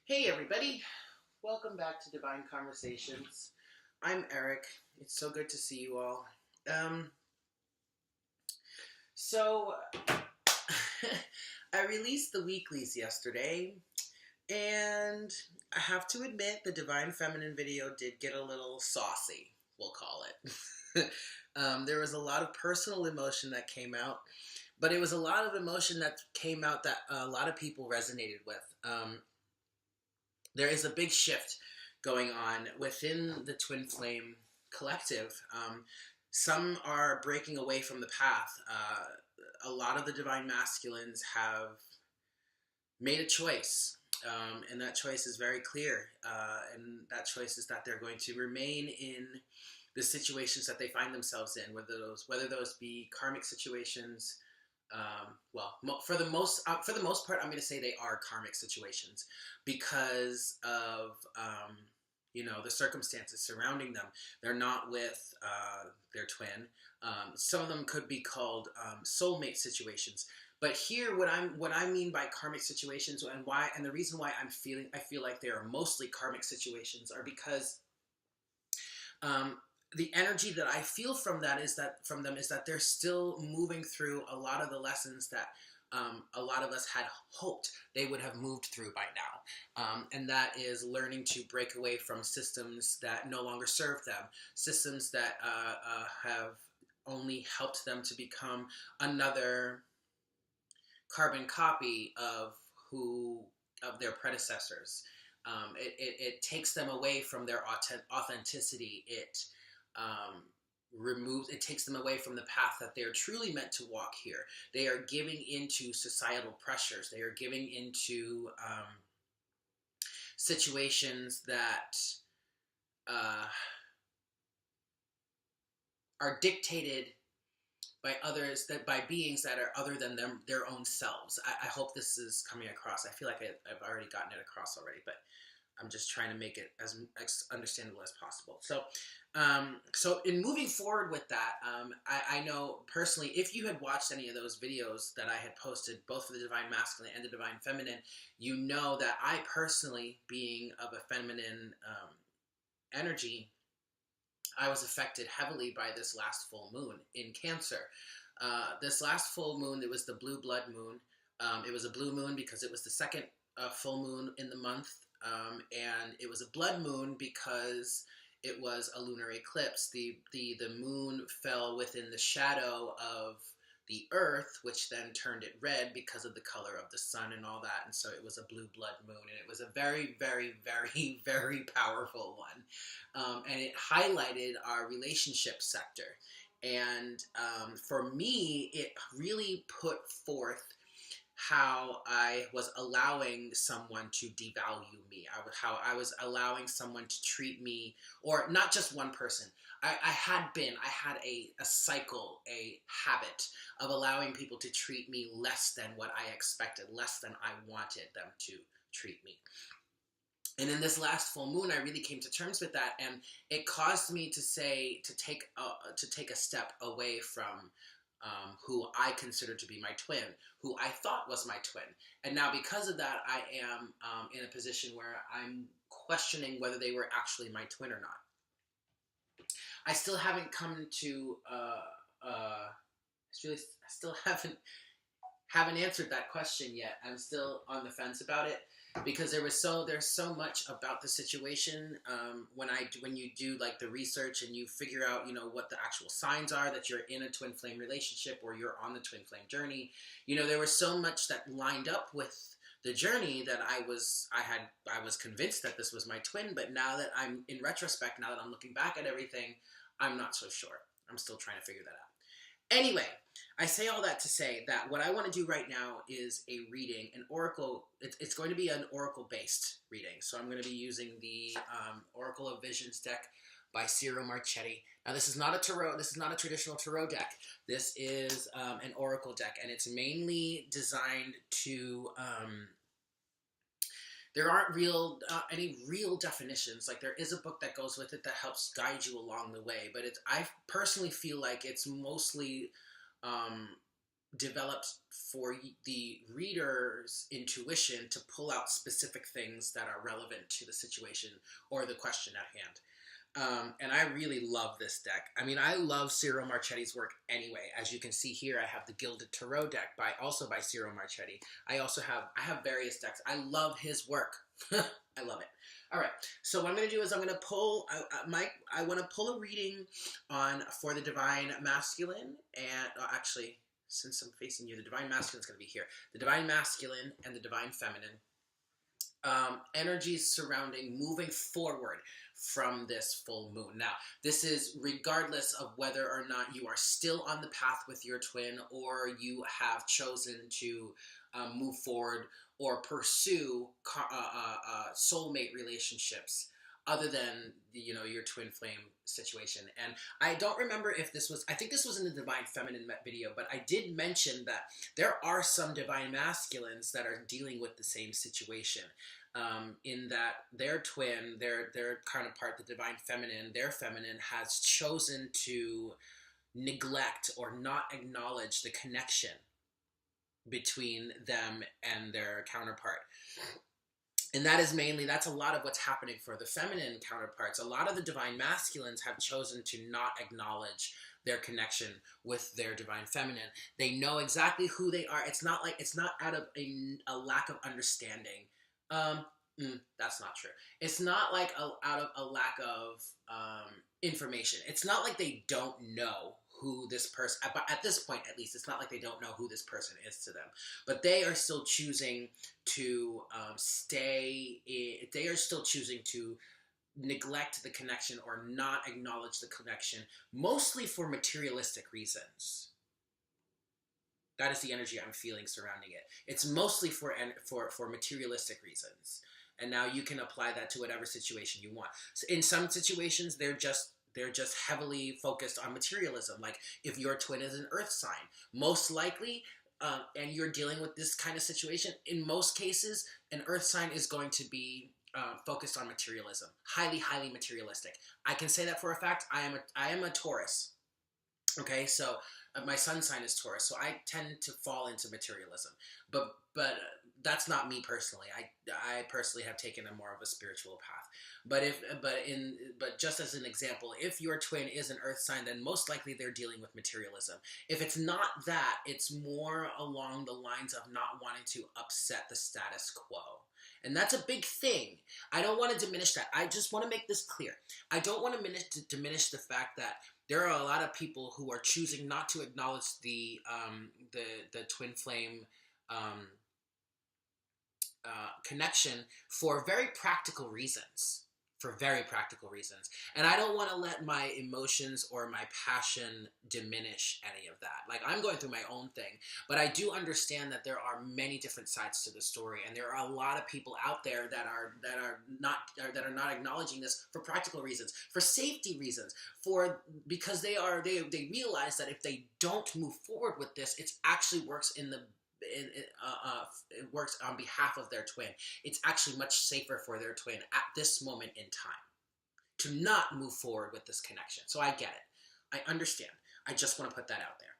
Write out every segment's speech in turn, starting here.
Hey everybody, welcome back to Divine Conversations. I'm Eric. It's so good to see you all. Um, so I released the weeklies yesterday, and I have to admit the Divine Feminine video did get a little saucy, we'll call it. There was a lot of personal emotion that came out, but it was a lot of emotion that came out that a lot of people resonated with. There is a big shift going on within the Twin Flame collective. Some are breaking away from the path. A lot of the Divine Masculines have made a choice, and that choice is very clear. And that choice is that they're going to remain in the situations that they find themselves in, whether those be karmic situations. For the most part, I'm going to say they are karmic situations because of the circumstances surrounding them. They're not with their twin. Some of them could be called soulmate situations. But here, what I mean by karmic situations, and the reason why I feel like they are mostly karmic situations, are because the energy that I feel from them is that they're still moving through a lot of the lessons that a lot of us had hoped they would have moved through by now. And that is learning to break away from systems that no longer serve them, systems that have only helped them to become another carbon copy of their predecessors. It takes them away from their authenticity. It takes them away from the path that they're truly meant to walk here. They are giving into societal pressures. They are giving into situations that are dictated by others, that by beings that are other than them, their own selves. I hope this is coming across. I feel like I've already gotten it across already, but I'm just trying to make it as understandable as possible. So in moving forward with that, I know personally, if you had watched any of those videos that I had posted, both for the Divine Masculine and the Divine Feminine, you know that I personally, being of a feminine energy, I was affected heavily by this last full moon in Cancer. This last full moon, it was the blue blood moon. It was a blue moon because it was the second full moon in the month. And it was a blood moon because it was a lunar eclipse. The moon fell within the shadow of the earth, which then turned it red because of the color of the sun and all that. And so it was a blue blood moon, and it was a very, very, very, very powerful one. And it highlighted our relationship sector. And for me, it really put forth how I was allowing someone to devalue me, how I was allowing someone to treat me, or not just one person. I had a cycle, a habit of allowing people to treat me less than what I expected, less than I wanted them to treat me. And in this last full moon, I really came to terms with that, and it caused me to take a step away from who I considered to be my twin, who I thought was my twin. And now because of that, I am in a position where I'm questioning whether they were actually my twin or not. I still haven't come to, I still haven't answered that question yet. I'm still on the fence about it because there's so much about the situation when you do like the research and you figure out what the actual signs are that you're in a twin flame relationship or you're on the twin flame journey. There was so much that lined up with the journey that I was convinced that this was my twin, but now that I'm in retrospect, now that I'm looking back at everything, I'm not so sure. I'm still trying to figure that out. Anyway, I say all that to say that what I want to do right now is a reading, an oracle. It's going to be an oracle-based reading. So I'm going to be using the Oracle of Visions deck by Ciro Marchetti. Now, this is not a tarot. This is not a traditional tarot deck. This is an oracle deck, and it's mainly designed to. There aren't any real definitions. Like, there is a book that goes with it that helps guide you along the way, but I personally feel like it's mostly developed for the reader's intuition to pull out specific things that are relevant to the situation or the question at hand. And I really love this deck. I mean, I love Ciro Marchetti's work anyway. As you can see here, I have the Gilded Tarot deck also by Ciro Marchetti. I have various decks. I love his work. I love it. All right. So what I'm going to do is I'm going to pull. I want to pull a reading for the Divine Masculine, and actually, since I'm facing you, the Divine Masculine is going to be here. The Divine Masculine and the Divine Feminine. Energies surrounding moving forward from this full moon. Now, this is regardless of whether or not you are still on the path with your twin, or you have chosen to move forward or pursue soulmate relationships other than your twin flame situation. And I don't remember if this was, I think this was in the Divine Feminine video, but I did mention that there are some Divine Masculines that are dealing with the same situation. In that their twin, their counterpart, the Divine Feminine, their feminine has chosen to neglect or not acknowledge the connection between them and their counterpart. And that's a lot of what's happening for the feminine counterparts. A lot of the Divine Masculines have chosen to not acknowledge their connection with their Divine Feminine. They know exactly who they are. It's not out of a lack of understanding. That's not true. It's not like out of a lack of information. It's not like they don't know who this person, at this point at least, it's not like they don't know who this person is to them. But they are still choosing to they are still choosing to neglect the connection or not acknowledge the connection, mostly for materialistic reasons. That is the energy I'm feeling surrounding it. It's mostly for materialistic reasons. And now you can apply that to whatever situation you want. So in some situations, they're just heavily focused on materialism. Like if your twin is an earth sign, most likely, and you're dealing with this kind of situation, in most cases, an earth sign is going to be focused on materialism. Highly, highly materialistic. I can say that for a fact. I am a Taurus. Okay, so my sun sign is Taurus, so I tend to fall into materialism. But that's not me personally. I personally have taken a more of a spiritual path. But just as an example, if your twin is an earth sign, then most likely they're dealing with materialism. If it's not that, it's more along the lines of not wanting to upset the status quo. And that's a big thing. I don't want to diminish that. I just want to make this clear. I don't want to diminish the fact that there are a lot of people who are choosing not to acknowledge the twin flame connection for very practical reasons. And I don't want to let my emotions or my passion diminish any of that. Like, I'm going through my own thing, but I do understand that there are many different sides to the story, and there are a lot of people out there that are not acknowledging this for practical reasons, for safety reasons, because they realize that if they don't move forward with this, it actually works it works on behalf of their twin. It's actually much safer for their twin at this moment in time to not move forward with this connection. So I get it. I understand. I just want to put that out there.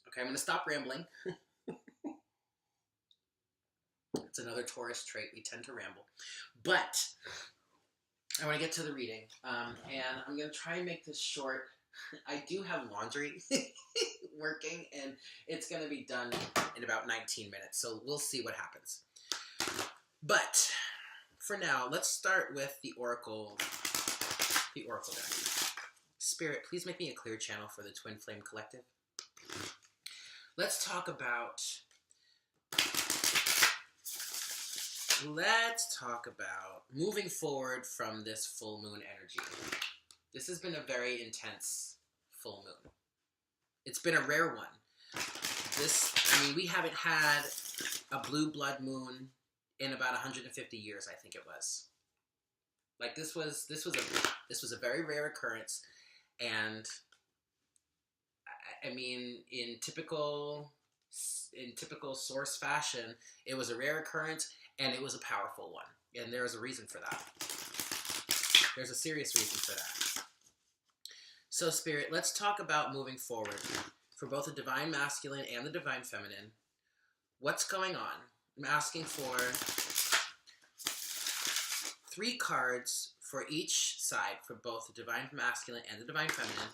Okay, I'm going to stop rambling. It's another Taurus trait. We tend to ramble. But I want to get to the reading. And I'm going to try and make this short. I do have laundry working, and it's going to be done in about 19 minutes, so we'll see what happens. But for now, let's start with the Oracle deck. Spirit, please make me a clear channel for the Twin Flame Collective. Let's talk about moving forward from this full moon energy. This has been a very intense full moon. It's been a rare one. We haven't had a blue blood moon in about 150 years, I think it was. Like, this was a very rare occurrence, and I mean, in typical source fashion, it was a rare occurrence, and it was a powerful one, and there is a reason for that. There's a serious reason for that. So, Spirit, let's talk about moving forward for both the divine masculine and the divine feminine. What's going on? I'm asking for 3 cards for each side for both the divine masculine and the divine feminine.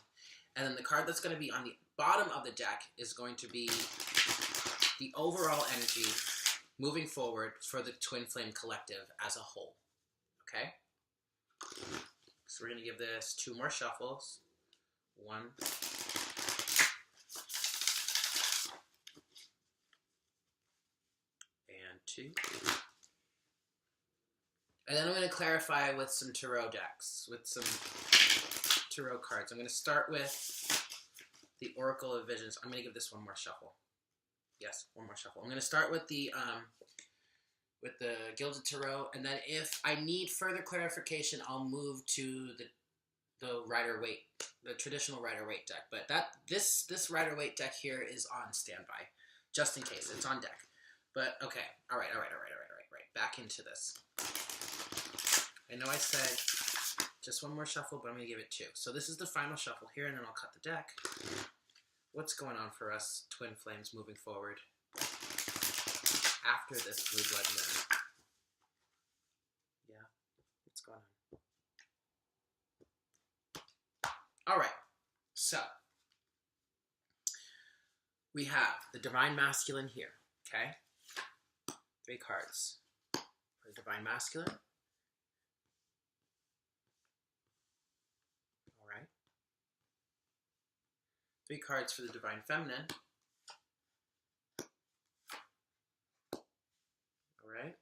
And then the card that's going to be on the bottom of the deck is going to be the overall energy moving forward for the Twin Flame Collective as a whole. Okay? So we're going to give this 2 more shuffles. 1. And 2. And then I'm going to clarify with some tarot decks, with some tarot cards. I'm going to start with the Oracle of Visions. I'm going to give this 1 more shuffle. Yes, 1 more shuffle. I'm going to start with the Gilded Tarot, and then if I need further clarification, I'll move to the Rider-Waite, the traditional Rider-Waite deck. But this Rider-Waite deck here is on standby, just in case. It's on deck. But okay, all right. Back into this. I know I said just 1 more shuffle, but I'm going to give it 2. So this is the final shuffle here, and then I'll cut the deck. What's going on for us, Twin Flames, moving forward after this Blue Blood Moon? Yeah, what's going on? All right, so we have the Divine Masculine here, okay? 3 cards for the Divine Masculine. All right. 3 cards for the Divine Feminine. All right.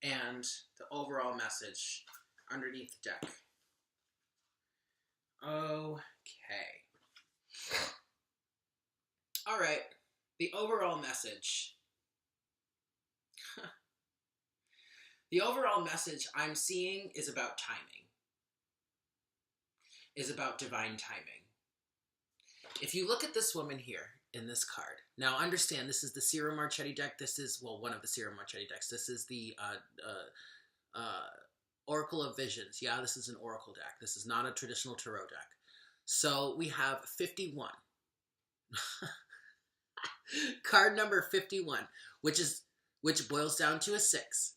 And the overall message underneath the deck. Okay. All right. The overall message. The overall message I'm seeing is about timing. Is about divine timing. If you look at this woman here in this card, now understand this is the Ciro Marchetti deck. This is, well, one of the Ciro Marchetti decks. This is the Oracle of Visions. Yeah, this is an Oracle deck. This is not a traditional tarot deck. So we have 51. Card number 51, which boils down to a 6,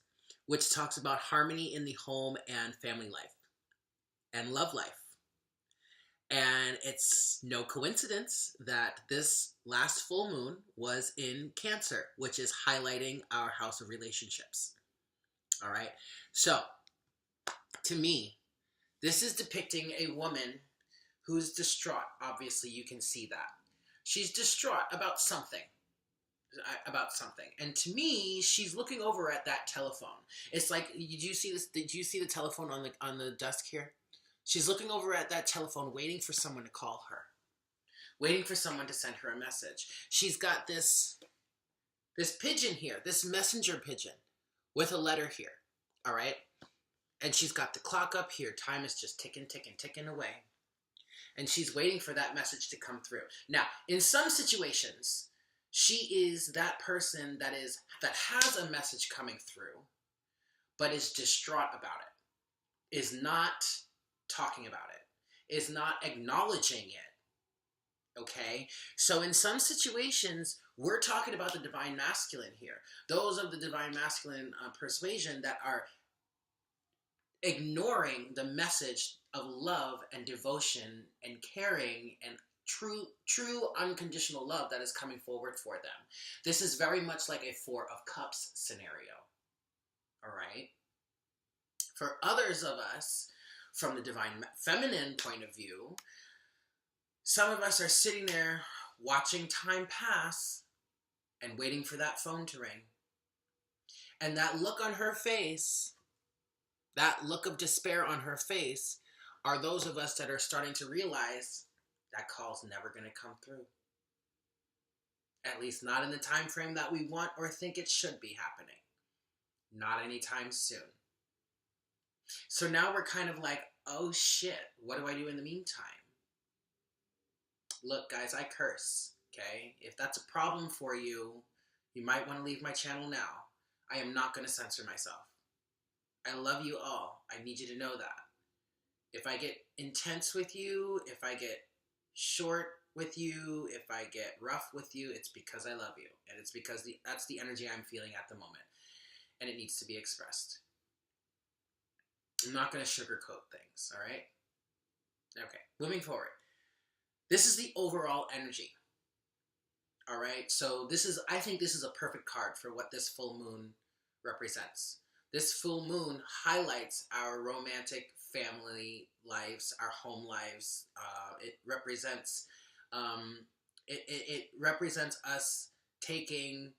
which talks about harmony in the home and family life and love life. And it's no coincidence that this last full moon was in Cancer, which is highlighting our house of relationships. All right. So, to me, this is depicting a woman who's distraught. Obviously, you can see that. She's distraught about something. And to me, she's looking over at that telephone. It's like, did you see this? Did you see the telephone on the desk here? She's looking over at that telephone, waiting for someone to call her, waiting for someone to send her a message. She's got this pigeon here, this messenger pigeon with a letter here, all right? And she's got the clock up here. Time is just ticking away. And she's waiting for that message to come through. Now, in some situations, she is that person that has a message coming through, but is distraught about it, is not talking about it, is not acknowledging it. Okay? So in some situations, we're talking about the Divine Masculine here. Those of the Divine Masculine persuasion that are ignoring the message of love and devotion and caring and true unconditional love that is coming forward for them. This is very much like a 4 of Cups scenario. All right? For others of us, from the Divine Feminine point of view, some of us are sitting there watching time pass and waiting for that phone to ring. And that look on her face, that look of despair on her face, are those of us that are starting to realize that call's never going to come through. At least not in the time frame that we want or think it should be happening. Not anytime soon. So now we're kind of like, oh shit, what do I do in the meantime? Look, guys, I curse, okay? If that's a problem for you, you might want to leave my channel now. I am not going to censor myself. I love you all. I need you to know that. If I get intense with you, if I get short with you, if I get rough with you, it's because I love you. And it's because that's the energy I'm feeling at the moment. And it needs to be expressed. I'm not going to sugarcoat things, all right? Okay, moving forward. This is the overall energy. All right, so I think this is a perfect card for what this full moon represents. This full moon highlights our romantic family lives, our home lives. It represents, it represents us taking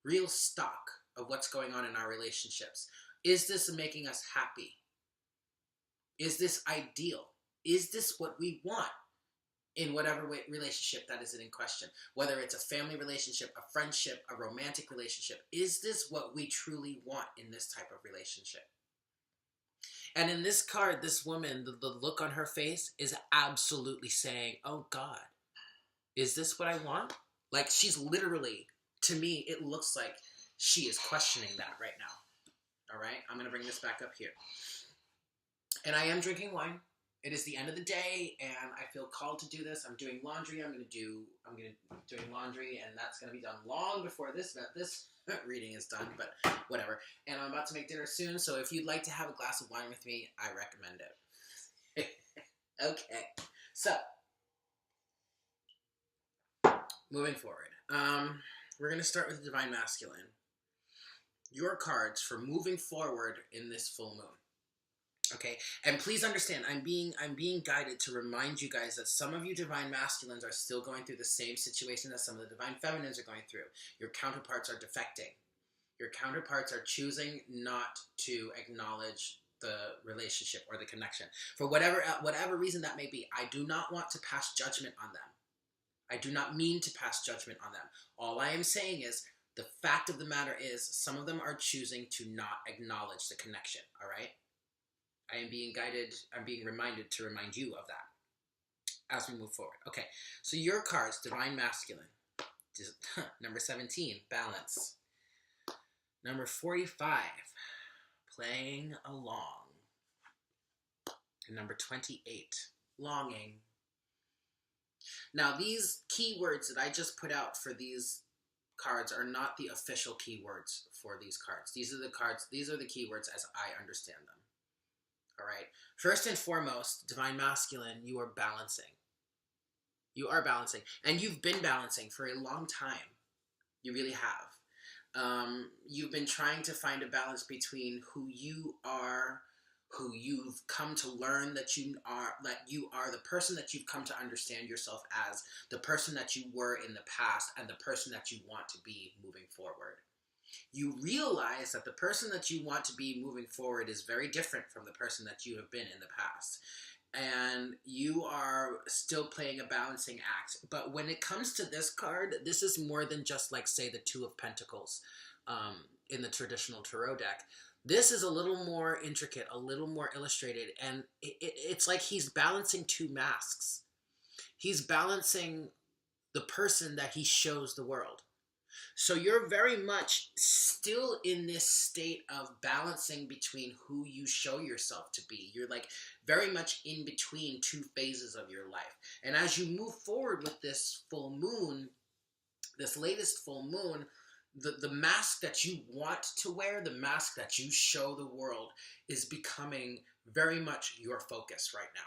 real stock of what's going on in our relationships. Is this making us happy? Is this ideal? Is this what we want in whatever relationship that is in question? Whether it's a family relationship, a friendship, a romantic relationship, is this what we truly want in this type of relationship? And in this card, this woman, the look on her face is absolutely saying, oh God, is this what I want? Like, she's literally, to me, it looks like she is questioning that right now. All right, I'm going to bring this back up here. And I am drinking wine. It is the end of the day, and I feel called to do this. I'm doing laundry. I'm doing laundry, and that's going to be done long before this reading is done, but whatever. And I'm about to make dinner soon, so if you'd like to have a glass of wine with me, I recommend it. Okay, so moving forward, we're going to start with the Divine Masculine. Your cards for moving forward in this full moon. Okay, and please understand, I'm being guided to remind you guys that some of you Divine Masculines are still going through the same situation that some of the Divine Feminines are going through. Your counterparts are defecting. Your counterparts are choosing not to acknowledge the relationship or the connection. For whatever reason that may be, I do not want to pass judgment on them. I do not mean to pass judgment on them. All I am saying is, the fact of the matter is, some of them are choosing to not acknowledge the connection, all right? I am being guided, I'm being reminded to remind you of that as we move forward. Okay, so your cards, Divine Masculine. Number 17, Balance. Number 45, Playing Along. And number 28, Longing. Now, these keywords that I just put out for these cards are not the official keywords for these cards. These are the keywords as I understand them. All right. First and foremost, Divine Masculine, you are balancing. You are balancing. And you've been balancing for a long time. You really have. You've been trying to find a balance between who you are, who you've come to learn that you are the person that you've come to understand yourself as, the person that you were in the past, and the person that you want to be moving forward. You realize that the person that you want to be moving forward is very different from the person that you have been in the past. And you are still playing a balancing act. But when it comes to this card, this is more than just like, say, the Two of Pentacles in the traditional tarot deck. This is a little more intricate, a little more illustrated. And it's like he's balancing two masks. He's balancing the person that he shows the world. So you're very much still in this state of balancing between who you show yourself to be. You're like very much in between two phases of your life. And as you move forward with this full moon, this latest full moon, the mask that you want to wear, the mask that you show the world is becoming very much your focus right now.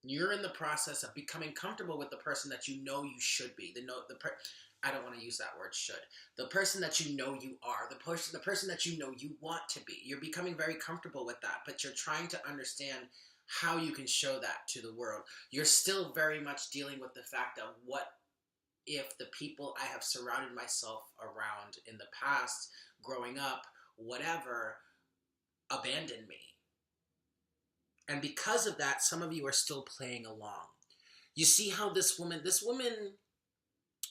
You're in the process of becoming comfortable with the person that you know you should be. I don't want to use that word should. The person that you know you are, the person that you know you want to be. You're becoming very comfortable with that, but you're trying to understand how you can show that to the world. You're still very much dealing with the fact of what if the people I have surrounded myself around in the past, growing up, whatever, abandoned me. And because of that, some of you are still playing along. You see how this woman,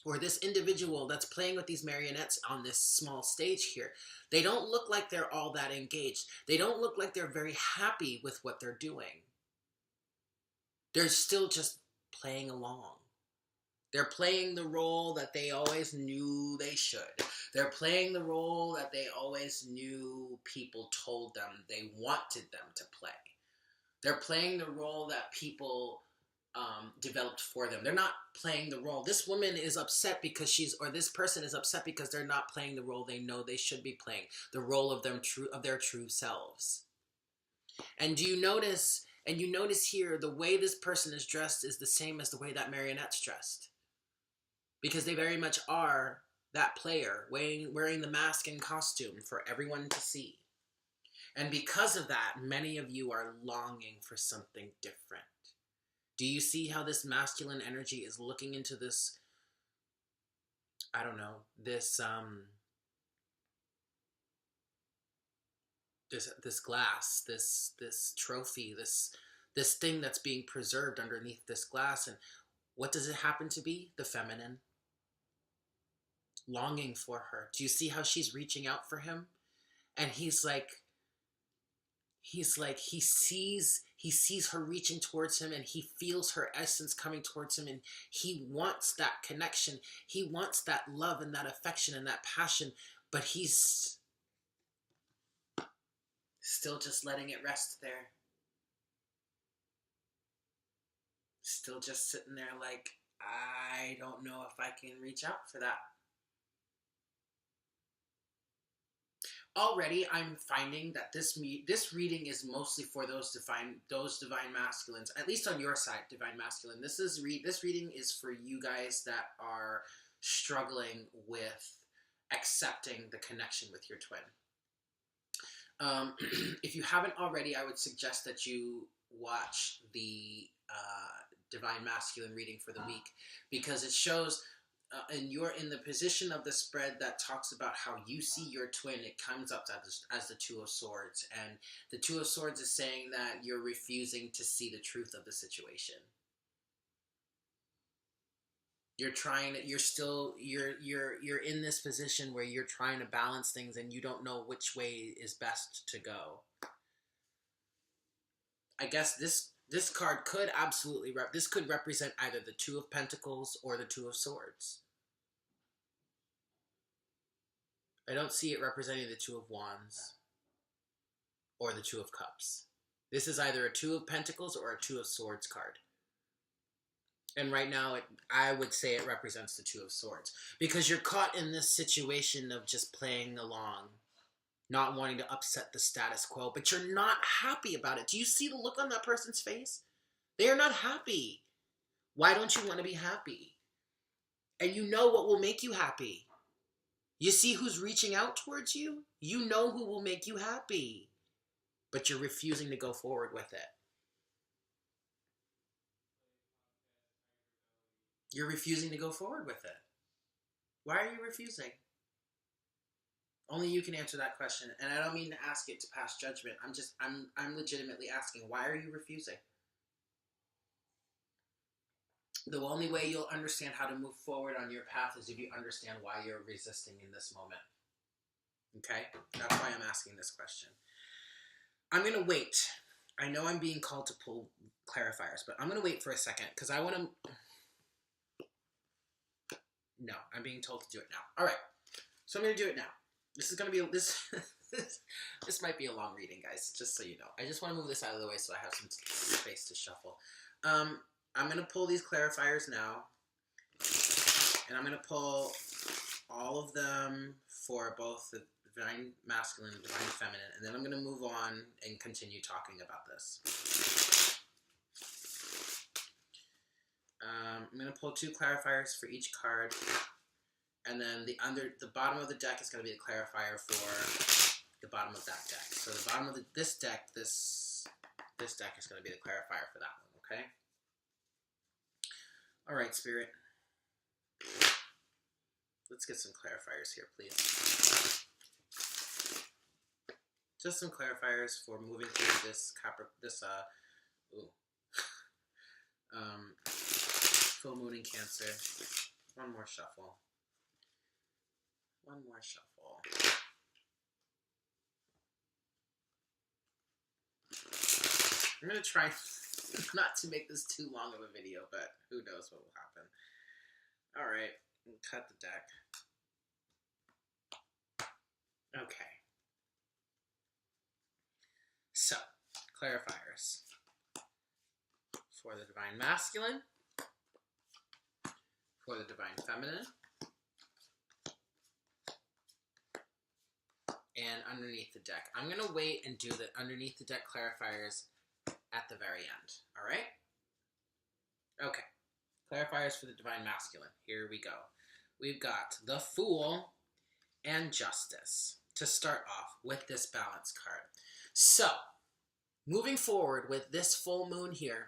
or this individual that's playing with these marionettes on this small stage here, they don't look like they're all that engaged. They don't look like they're very happy with what they're doing. They're still just playing along. They're playing the role that they always knew they should. They're playing the role that they always knew people told them they wanted them to play. They're playing the role that people developed for them. They're not playing the role. This woman is upset because or this person is upset because they're not playing the role they know they should be playing, the role of their true selves. And do you notice? And you notice here the way this person is dressed is the same as the way that marionette's dressed, because they very much are that player wearing the mask and costume for everyone to see. And because of that, many of you are longing for something different. Do you see how this masculine energy is looking into this, I don't know, this glass, this trophy, this thing that's being preserved underneath this glass? And what does it happen to be? The feminine. Longing for her. Do you see how she's reaching out for him? And he sees her reaching towards him, and he feels her essence coming towards him, and he wants that connection. He wants that love and that affection and that passion, but he's still just letting it rest there. Still just sitting there like, I don't know if I can reach out for that. Already, I'm finding that this reading is mostly for those divine masculines, at least on your side, divine masculine. This reading is for you guys that are struggling with accepting the connection with your twin. If you haven't already, I would suggest that you watch the divine masculine reading for the week, because it shows. And you're in the position of the spread that talks about how you see your twin. It comes up as the Two of Swords, and the Two of Swords is saying that you're refusing to see the truth of the situation. You're in this position where you're trying to balance things, and you don't know which way is best to go. I guess this card could absolutely this could represent either the Two of Pentacles or the Two of Swords. I don't see it representing the Two of Wands or the Two of Cups. This is either a Two of Pentacles or a Two of Swords card. And right now, I would say it represents the Two of Swords, because you're caught in this situation of just playing along, not wanting to upset the status quo, but you're not happy about it. Do you see the look on that person's face? They are not happy. Why don't you want to be happy? And you know what will make you happy. You see who's reaching out towards you? You know who will make you happy. But you're refusing to go forward with it. You're refusing to go forward with it. Why are you refusing? Only you can answer that question. And I don't mean to ask it to pass judgment. I'm legitimately asking, why are you refusing? The only way you'll understand how to move forward on your path is if you understand why you're resisting in this moment. Okay? That's why I'm asking this question. I'm going to wait. I know I'm being called to pull clarifiers, but I'm going to wait for a second because I want to... No, I'm being told to do it now. All right. So I'm going to do it now. This is going to be... This might be a long reading, guys, just so you know. I just want to move this out of the way so I have some space to shuffle. I'm going to pull these clarifiers now, and I'm going to pull all of them for both the divine masculine and divine feminine, and then I'm going to move on and continue talking about this. I'm going to pull 2 clarifiers for each card, and then the bottom of the deck is going to be a clarifier for the bottom of that deck. So the bottom of this deck, this deck is going to be the clarifier for that one, okay? All right, Spirit. Let's get some clarifiers here, please. Just some clarifiers for moving through this full moon in Cancer. One more shuffle. One more shuffle. I'm going to try not to make this too long of a video, but who knows what will happen. Alright, cut the deck. Okay. So, clarifiers for the Divine Masculine, for the Divine Feminine, and underneath the deck. I'm going to wait and do the underneath the deck clarifiers at the very end. All right? Okay. Clarifiers for the Divine Masculine. Here we go. We've got the Fool and Justice to start off with this balance card. So, moving forward with this full moon here,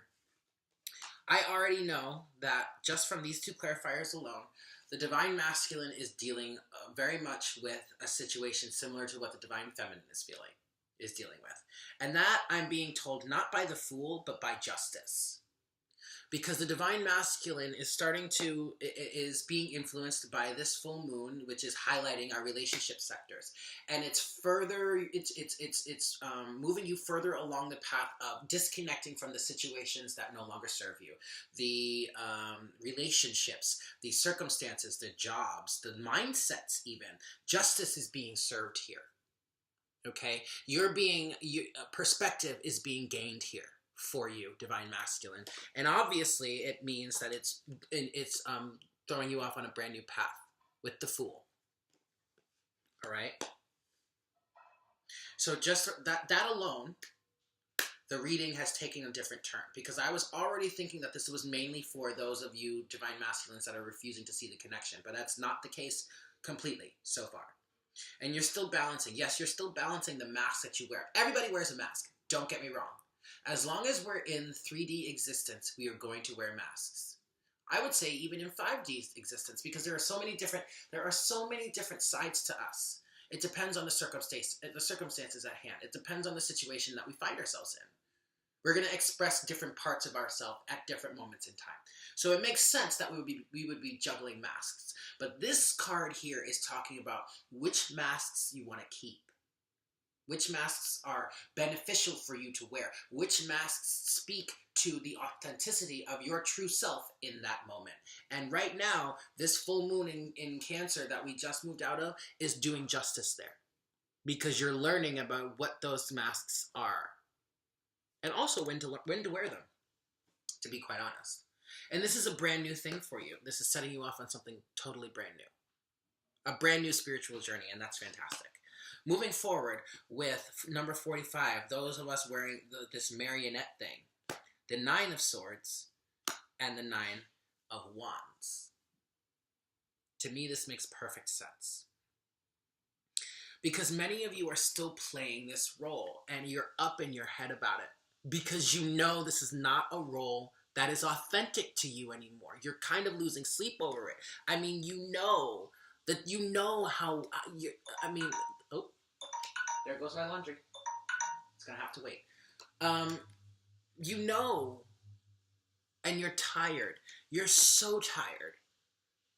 I already know that just from these two clarifiers alone, the Divine Masculine is dealing very much with a situation similar to what the Divine Feminine is dealing with. And that I'm being told not by the Fool, but by Justice. Because the Divine Masculine is being influenced by this full moon, which is highlighting our relationship sectors, and it's moving you further along the path of disconnecting from the situations that no longer serve you, the relationships, the circumstances, the jobs, the mindsets. Even justice is being served here. Okay, perspective is being gained here for you, Divine Masculine, and obviously it means that it's throwing you off on a brand new path with the Fool. All right. So just that alone, the reading has taken a different turn, because I was already thinking that this was mainly for those of you Divine Masculines that are refusing to see the connection, but that's not the case completely so far. And you're still balancing. Yes, you're still balancing the mask that you wear. Everybody wears a mask. Don't get me wrong. As long as we're in 3D existence, we are going to wear masks. I would say even in 5D existence, because there are so many different sides to us. It depends on the circumstances at hand. It depends on the situation that we find ourselves in. We're going to express different parts of ourselves at different moments in time. So it makes sense that we would be juggling masks. But this card here is talking about which masks you want to keep. Which masks are beneficial for you to wear? Which masks speak to the authenticity of your true self in that moment? And right now, this full moon in Cancer that we just moved out of is doing justice there. Because you're learning about what those masks are. And also when to wear them, to be quite honest. And this is a brand new thing for you. This is setting you off on something totally brand new. A brand new spiritual journey, and that's fantastic. Moving forward with number 45, those of us wearing this marionette thing, the 9 of Swords and the 9 of Wands. To me, this makes perfect sense. Because many of you are still playing this role, and you're up in your head about it. Because you know this is not a role that is authentic to you anymore. You're kind of losing sleep over it. I mean, how, oh, there goes my laundry. It's gonna have to wait. And you're tired. You're so tired,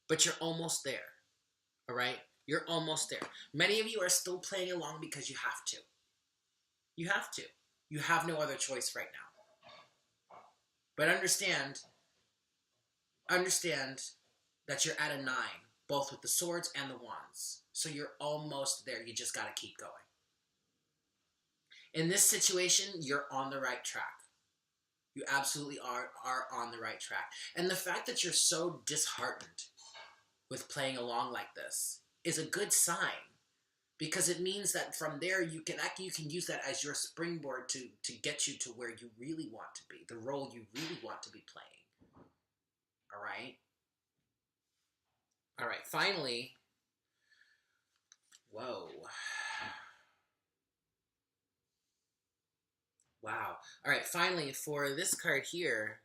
but you're almost there. All right? You're almost there. Many of you are still playing along because you have to. You have to. You have no other choice right now. But understand that you're at a 9, both with the swords and the wands. So you're almost there. You just got to keep going. In this situation, you're on the right track. You absolutely are on the right track. And the fact that you're so disheartened with playing along like this is a good sign, because it means that from there you can use that as your springboard to get you to where you really want to be, the role you really want to be playing. All right? All right, finally, whoa. Wow. All right, finally, for this card here,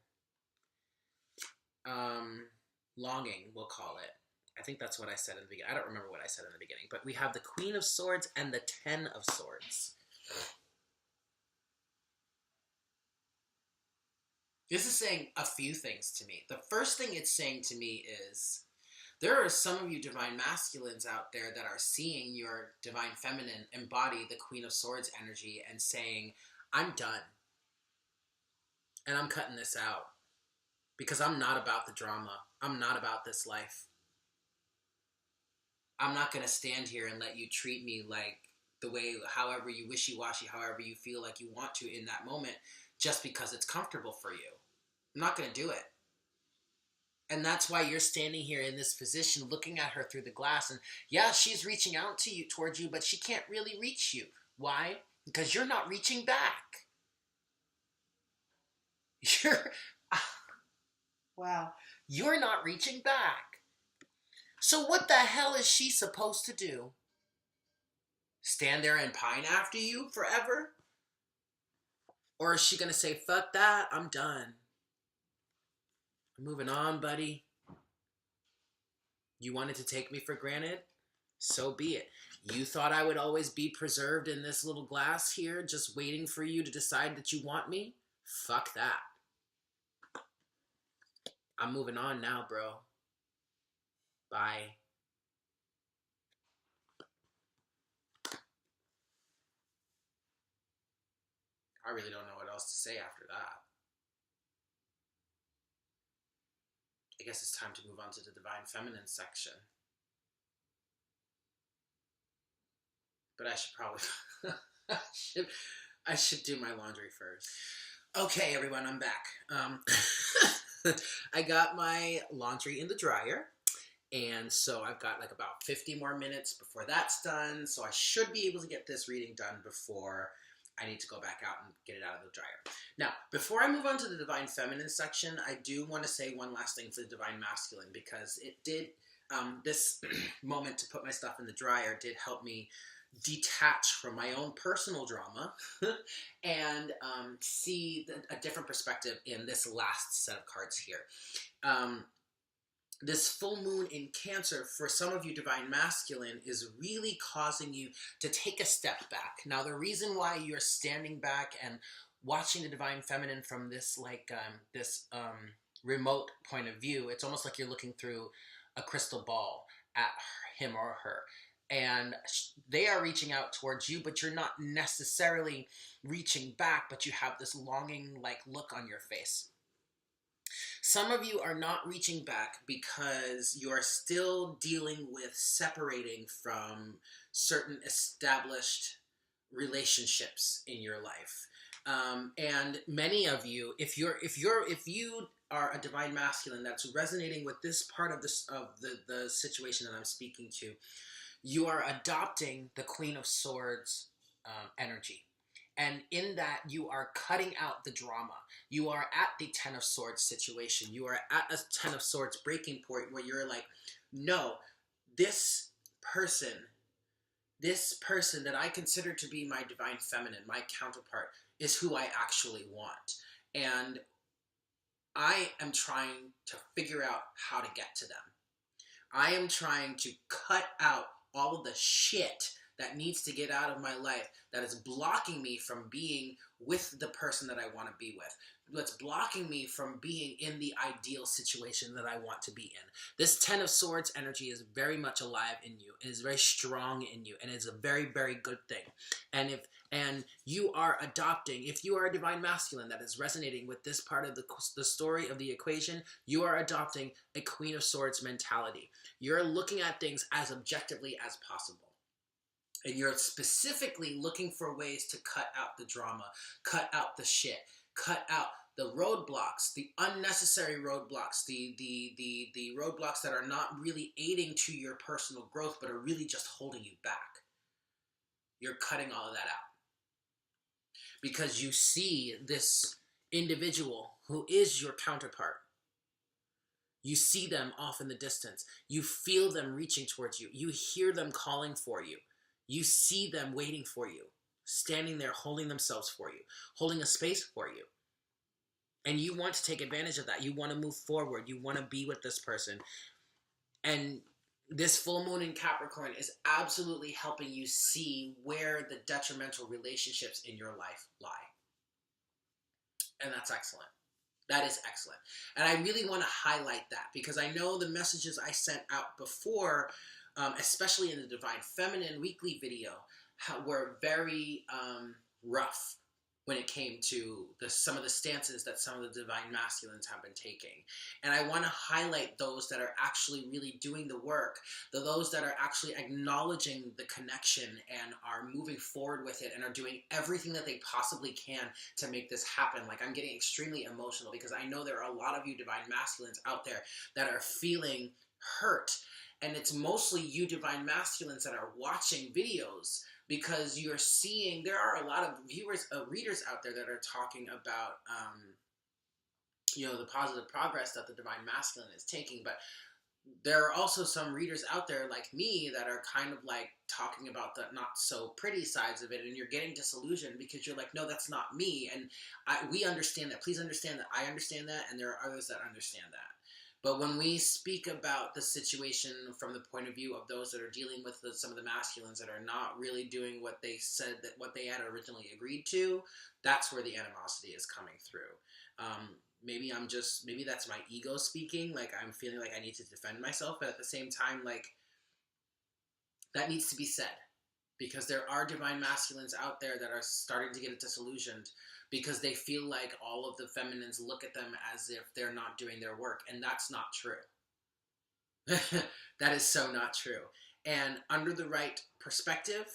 longing, we'll call it. I think that's what I said in the beginning. I don't remember what I said in the beginning, but we have the Queen of Swords and the 10 of Swords. This is saying a few things to me. The first thing it's saying to me is, there are some of you Divine Masculines out there that are seeing your Divine Feminine embody the Queen of Swords energy and saying, I'm done. And I'm cutting this out. Because I'm not about the drama. I'm not about this life. I'm not going to stand here and let you treat me like the way, however you wishy-washy, however you feel like you want to in that moment, just because it's comfortable for you. I'm not going to do it. And that's why you're standing here in this position looking at her through the glass. And yeah, she's reaching out to you, towards you, but she can't really reach you. Why? Because you're not reaching back. Wow. You're not reaching back. So what the hell is she supposed to do? Stand there and pine after you forever? Or is she going to say, fuck that, I'm done. I'm moving on, buddy. You wanted to take me for granted? So be it. You thought I would always be preserved in this little glass here, just waiting for you to decide that you want me? Fuck that. I'm moving on now, bro. Bye. I really don't know what else to say after that. I guess it's time to move on to the Divine Feminine section. But I should probably... I should do my laundry first. Okay, everyone, I'm back. I got my laundry in the dryer. And so I've got like about 50 more minutes before that's done. So I should be able to get this reading done before I need to go back out and get it out of the dryer. Now, before I move on to the Divine Feminine section, I do want to say one last thing for the Divine Masculine, because it did, this moment to put my stuff in the dryer did help me detach from my own personal drama and see a different perspective in this last set of cards here. This full moon in Cancer, for some of you Divine Masculine, is really causing you to take a step back. Now, the reason why you're standing back and watching the Divine Feminine from this remote point of view, it's almost like you're looking through a crystal ball at him or her. And they are reaching out towards you, but you're not necessarily reaching back, but you have this longing like look on your face. Some of you are not reaching back because you are still dealing with separating from certain established relationships in your life. And many of you, if you are a Divine Masculine that's resonating with this part of the situation that I'm speaking to, you are adopting the Queen of Swords energy. And in that, you are cutting out the drama. You are at the Ten of Swords situation. You are at a Ten of Swords breaking point where you're like, no, this person that I consider to be my Divine Feminine, my counterpart, is who I actually want. And I am trying to figure out how to get to them. I am trying to cut out all of the shit that needs to get out of my life that is blocking me from being with the person that I want to be with. That's blocking me from being in the ideal situation that I want to be in. This Ten of Swords energy is very much alive in you. It is very strong in you, and it's a very, very good thing. And you are adopting, if you are a Divine Masculine that is resonating with this part of the story of the equation, you are adopting a Queen of Swords mentality. You're looking at things as objectively as possible. And you're specifically looking for ways to cut out the drama, cut out the shit, cut out the roadblocks, the unnecessary roadblocks, the roadblocks that are not really aiding to your personal growth, but are really just holding you back. You're cutting all of that out. Because you see this individual who is your counterpart. You see them off in the distance. You feel them reaching towards you. You hear them calling for you. You see them waiting for you, standing there holding themselves for you, holding a space for you. And you want to take advantage of that. You want to move forward. You want to be with this person. And this full moon in Capricorn is absolutely helping you see where the detrimental relationships in your life lie. And that's excellent. That is excellent. And I really want to highlight that because I know the messages I sent out before, especially in the Divine Feminine weekly video, were very rough. when it came to some of the stances that some of the divine masculines have been taking. And I want to highlight those that are actually really doing the work, those that are actually acknowledging the connection and are moving forward with it and are doing everything that they possibly can to make this happen. Like, I'm getting extremely emotional because I know there are a lot of you divine masculines out there that are feeling hurt. And it's mostly you divine masculines that are watching videos because you're seeing, there are a lot of readers out there that are talking about, the positive progress that the divine masculine is taking. But there are also some readers out there like me that are kind of like talking about the not so pretty sides of it, and you're getting disillusioned because you're like, no, that's not me. And we understand that. Please understand that I understand that, and there are others that understand that. But when we speak about the situation from the point of view of those that are dealing with some of the masculines that are not really doing what they said, that what they had originally agreed to, that's where the animosity is coming through. Maybe that's my ego speaking. Like, I'm feeling like I need to defend myself, but at the same time, like, that needs to be said, because there are divine masculines out there that are starting to get disillusioned because they feel like all of the feminines look at them as if they're not doing their work, and that's not true. That is so not true. And under the right perspective,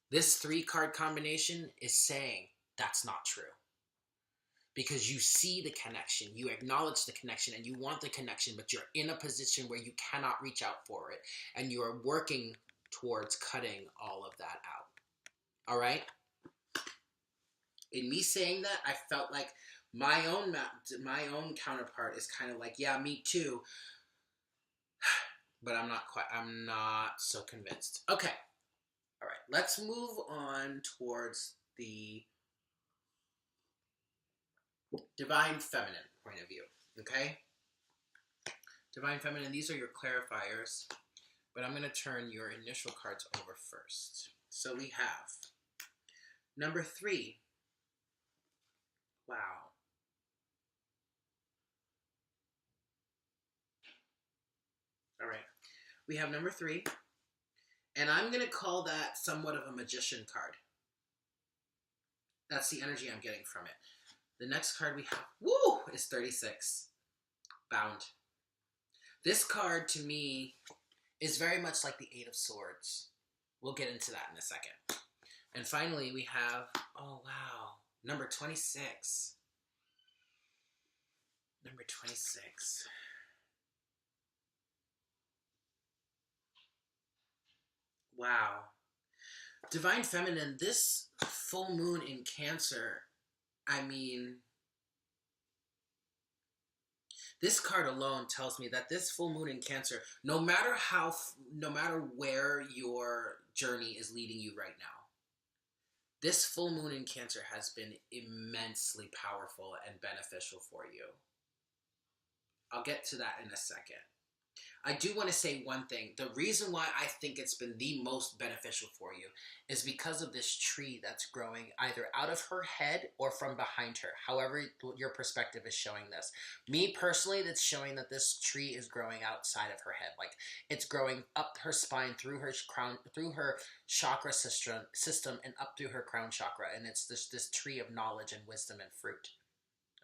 this 3-card combination is saying that's not true. Because you see the connection, you acknowledge the connection, and you want the connection, but you're in a position where you cannot reach out for it, and you are working towards cutting all of that out. All right? In me saying that, I felt like my own counterpart is kind of like, yeah, me too, but I'm not so convinced. Okay. All right. Let's move on towards the divine feminine point of view. Okay? Divine feminine, these are your clarifiers, but I'm going to turn your initial cards over first. So we have number 3. Wow. All right. We have number 3, and I'm going to call that somewhat of a magician card. That's the energy I'm getting from it. The next card we have, is 36. Bound. This card, to me, is very much like the 8 of Swords. We'll get into that in a second. And finally, we have, number 26. Number 26. Wow. Divine Feminine, this full moon in Cancer, I mean, this card alone tells me that this full moon in Cancer, no matter where your journey is leading you right now, this full moon in Cancer has been immensely powerful and beneficial for you. I'll get to that in a second. I do want to say one thing. The reason why I think it's been the most beneficial for you is because of this tree that's growing either out of her head or from behind her, however your perspective is showing this. Me personally, that's showing that this tree is growing outside of her head. Like, it's growing up her spine, through her crown, through her chakra system and up through her crown chakra. And it's this tree of knowledge and wisdom and fruit.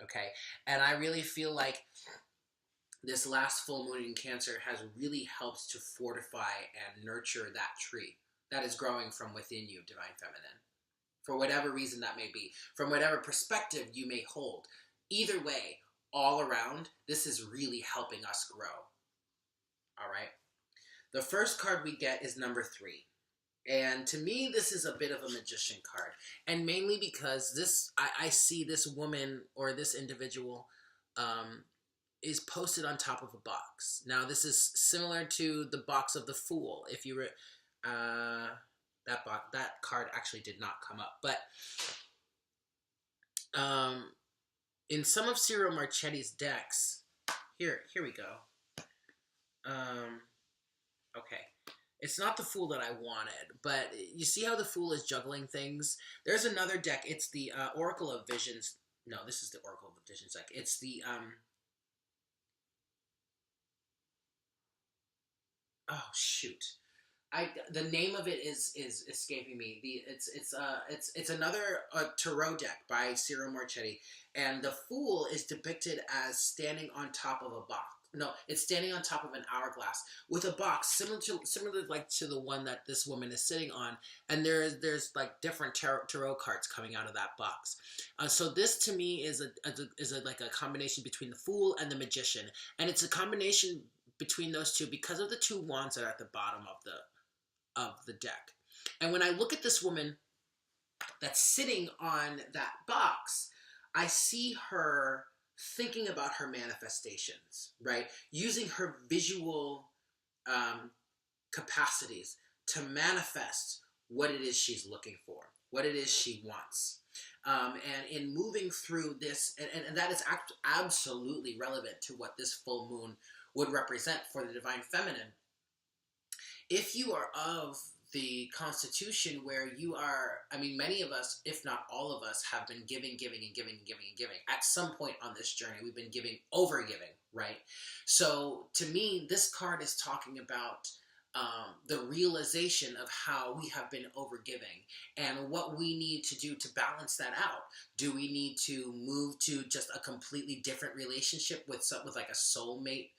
Okay? And I really feel like this last full moon in Cancer has really helped to fortify and nurture that tree that is growing from within you, Divine Feminine. For whatever reason that may be, from whatever perspective you may hold. Either way, all around, this is really helping us grow. All right? The first card we get is number 3. And to me, this is a bit of a magician card. And mainly because I see this woman or this individual is posted on top of a box. Now, this is similar to the box of the Fool. If you that card actually did not come up, but in some of Cyril Marchetti's decks, here we go. Okay, it's not the Fool that I wanted, but you see how the Fool is juggling things. There's another deck. It's the Oracle of Visions. No, this is the Oracle of Visions deck. It's the oh, shoot. the name of it is escaping me. It's another tarot deck by Ciro Marchetti, and the Fool is depicted as standing on top of a box. No, it's standing on top of an hourglass with a box similar like to the one that this woman is sitting on, and there's like different tarot cards coming out of that box. So this to me is like a combination between the Fool and the Magician, and it's a combination between those two because of the two wands that are at the bottom of the deck. And when I look at this woman that's sitting on that box, I see her thinking about her manifestations, right? Using her visual capacities to manifest what it is she's looking for, what it is she wants. And in moving through this, and that is absolutely relevant to what this full moon would represent for the divine feminine. If you are of the constitution where you are, I mean, many of us, if not all of us, have been giving. At some point on this journey, we've been over giving, right? So to me, this card is talking about the realization of how we have been over giving and what we need to do to balance that out. Do we need to move to just a completely different relationship with like a soulmate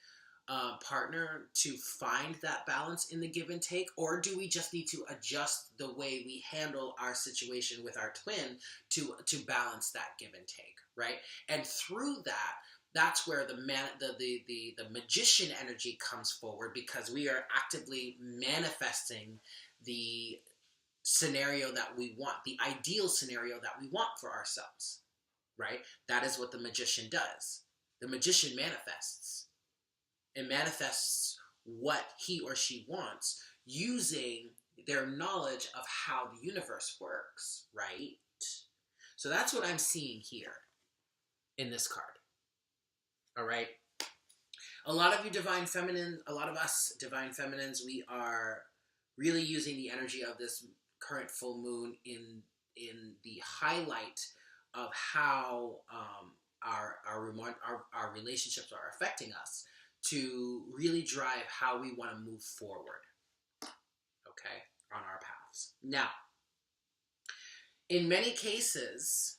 partner to find that balance in the give and take, or do we just need to adjust the way we handle our situation with our twin to balance that give and take, right? And through that, that's where the magician energy comes forward, because we are actively manifesting the scenario that we want, the ideal scenario that we want for ourselves, right? That is what the magician does. The magician manifests. It manifests what he or she wants using their knowledge of how the universe works, right? So that's what I'm seeing here in this card. All right? A lot of you divine feminine, a lot of us divine feminines, we are really using the energy of this current full moon in the highlight of how our relationships are affecting us, to really drive how we want to move forward, okay, on our paths. Now, in many cases,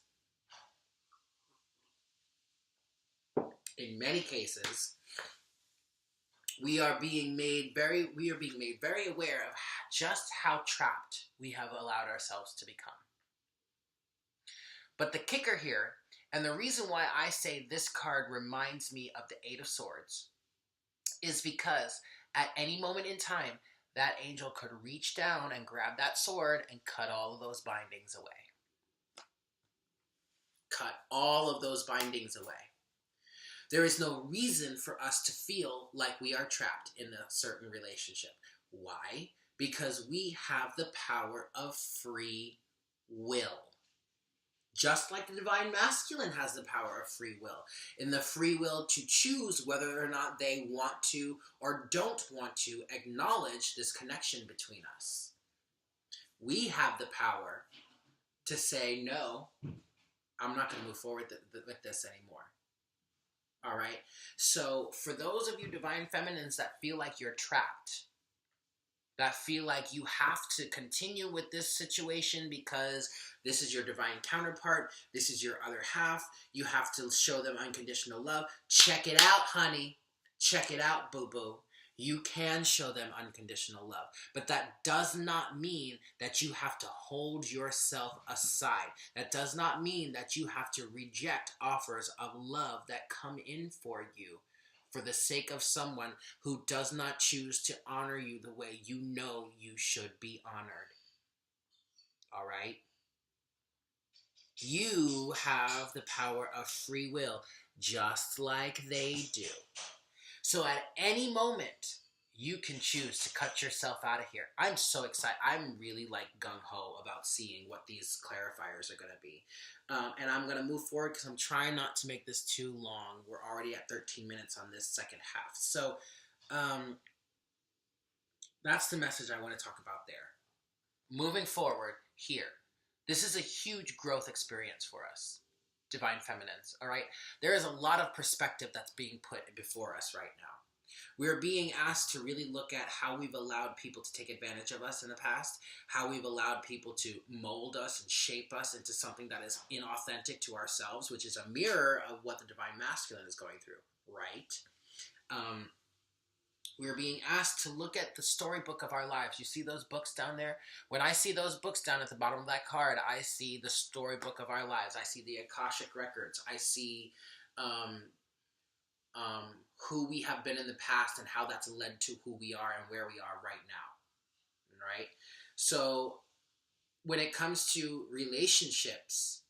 we are being made very aware of just how trapped we have allowed ourselves to become. But the kicker here, and the reason why I say this card reminds me of the Eight of Swords, is because at any moment in time, that angel could reach down and grab that sword and cut all of those bindings away. Cut all of those bindings away. There is no reason for us to feel like we are trapped in a certain relationship. Why? Because we have the power of free will. Just like the divine masculine has the power of free will, in the free will to choose whether or not they want to or don't want to acknowledge this connection between us. We have the power to say, no, I'm not going to move forward with this anymore. All right? So for those of you divine feminines that feel like you're trapped, that feel like you have to continue with this situation because this is your divine counterpart, this is your other half, you have to show them unconditional love. Check it out, honey. Check it out, boo-boo. You can show them unconditional love. But that does not mean that you have to hold yourself aside. That does not mean that you have to reject offers of love that come in for you, for the sake of someone who does not choose to honor you the way you know you should be honored. All right? You have the power of free will, just like they do. So at any moment, you can choose to cut yourself out of here. I'm so excited. I'm really like gung-ho about seeing what these clarifiers are going to be. And I'm going to move forward because I'm trying not to make this too long. We're already at 13 minutes on this second half. So that's the message I want to talk about there. Moving forward here, this is a huge growth experience for us, divine feminines, all right? There is a lot of perspective that's being put before us right now. We're being asked to really look at how we've allowed people to take advantage of us in the past, how we've allowed people to mold us and shape us into something that is inauthentic to ourselves, which is a mirror of what the divine masculine is going through, right? We're being asked to look at the storybook of our lives. You see those books down there? When I see those books down at the bottom of that card, I see the storybook of our lives. I see the Akashic records. I see who we have been in the past and how that's led to who we are and where we are right now, right? So when it comes to relationships,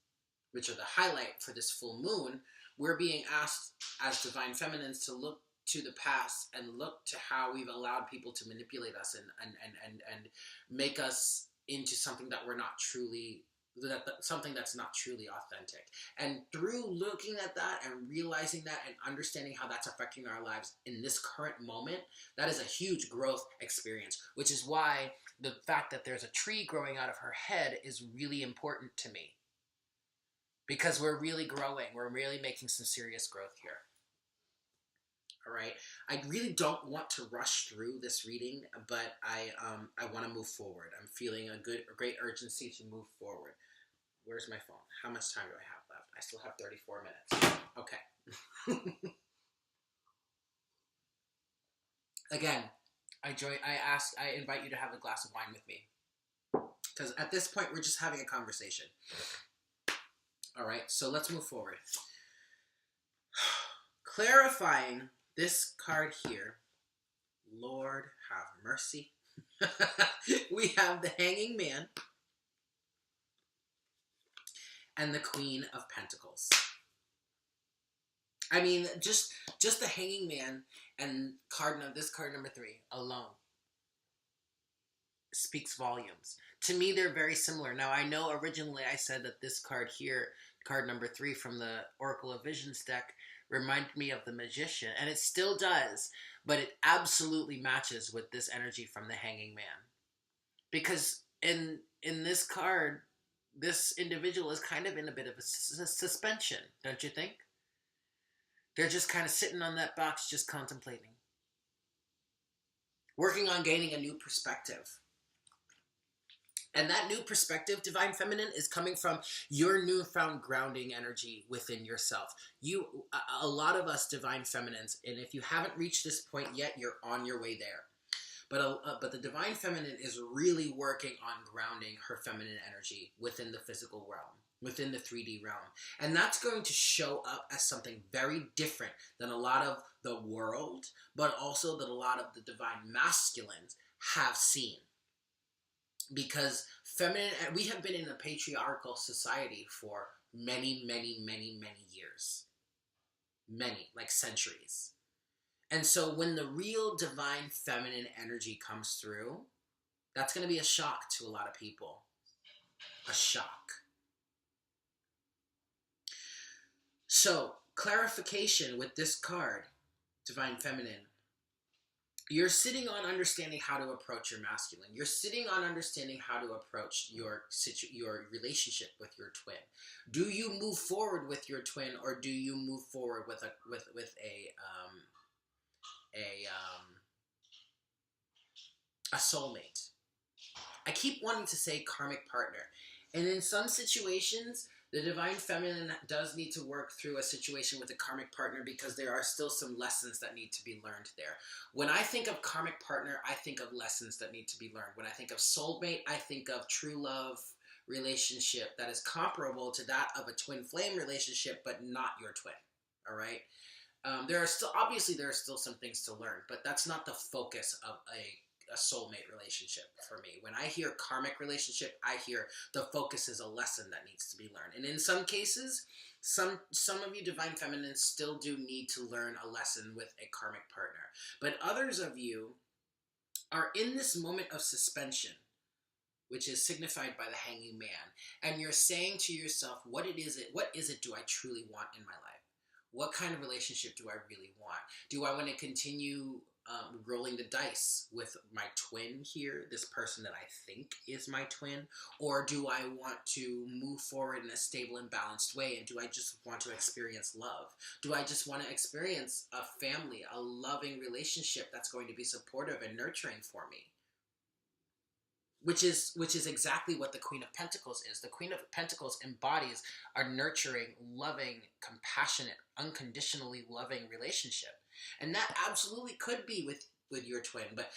which are the highlight for this full moon, we're being asked as divine feminines to look to the past and look to how we've allowed people to manipulate us and make us into something that we're not truly, something that's not truly authentic. And through looking at that and realizing that and understanding how that's affecting our lives in this current moment, that is a huge growth experience, which is why the fact that there's a tree growing out of her head is really important to me. Because we're really growing. We're really making some serious growth here. All right. I really don't want to rush through this reading, but I want to move forward. I'm feeling a great urgency to move forward. Where's my phone? How much time do I have left? I still have 34 minutes. Okay. Again, I invite you to have a glass of wine with me. Because at this point, we're just having a conversation. All right, so let's move forward. Clarifying this card here, Lord have mercy. We have the Hanging Man and the Queen of Pentacles. I mean, just the Hanging Man and this card number 3 alone speaks volumes. To me, they're very similar. Now, I know originally I said that this card here, card number 3 from the Oracle of Visions deck, reminded me of the Magician, and it still does, but it absolutely matches with this energy from the Hanging Man. Because in this card, this individual is kind of in a bit of a suspension, don't you think? They're just kind of sitting on that box, just contemplating. Working on gaining a new perspective. And that new perspective, Divine Feminine, is coming from your newfound grounding energy within yourself. A lot of us Divine Feminines, and if you haven't reached this point yet, you're on your way there. But the Divine Feminine is really working on grounding her feminine energy within the physical realm, within the 3D realm. And that's going to show up as something very different than a lot of the world, but also that a lot of the Divine Masculines have seen. Because we have been in a patriarchal society for many, many, many, many years. Many, like centuries. And so when the real divine feminine energy comes through, that's going to be a shock to a lot of people. A shock. So, clarification with this card, Divine Feminine. You're sitting on understanding how to approach your masculine. You're sitting on understanding how to approach your relationship with your twin. Do you move forward with your twin, or do you move forward with a soulmate? I keep wanting to say karmic partner, and in some situations, the Divine Feminine does need to work through a situation with a karmic partner because there are still some lessons that need to be learned there. When I think of karmic partner, I think of lessons that need to be learned. When I think of soulmate, I think of true love relationship that is comparable to that of a twin flame relationship, but not your twin. All right? There are still some things to learn, but that's not the focus of a soulmate relationship for me. When I hear karmic relationship, I hear the focus is a lesson that needs to be learned. And in some cases, some of you Divine Feminines still do need to learn a lesson with a karmic partner. But others of you are in this moment of suspension, which is signified by the Hanging Man. And you're saying to yourself, what is it do I truly want in my life? What kind of relationship do I really want? Do I want to continue rolling the dice with my twin here, this person that I think is my twin, or do I want to move forward in a stable and balanced way, and do I just want to experience love? Do I just want to experience a family, a loving relationship that's going to be supportive and nurturing for me? Which is exactly what the Queen of Pentacles is. The Queen of Pentacles embodies a nurturing, loving, compassionate, unconditionally loving relationship. And that absolutely could be with your twin. But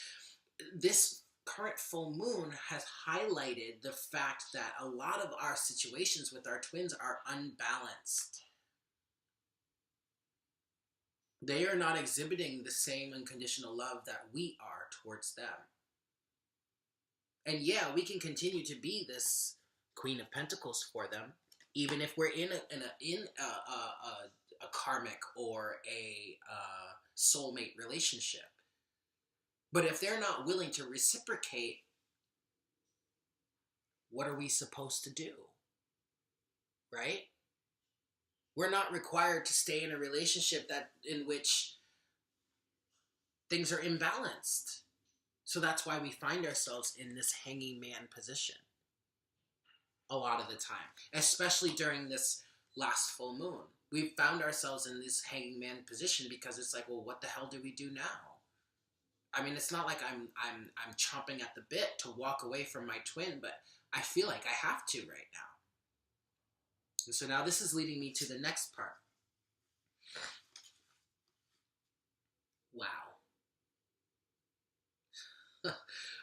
this current full moon has highlighted the fact that a lot of our situations with our twins are unbalanced. They are not exhibiting the same unconditional love that we are towards them. And yeah, we can continue to be this Queen of Pentacles for them, even if we're in a karmic or a soulmate relationship. But if they're not willing to reciprocate, what are we supposed to do? Right? We're not required to stay in a relationship in which things are imbalanced. So that's why we find ourselves in this hanging man position a lot of the time, especially during this last full moon. We've found ourselves in this hanging man position because it's like, well, what the hell do we do now? I mean, it's not like I'm chomping at the bit to walk away from my twin, but I feel like I have to right now. And so now this is leading me to the next part. Wow.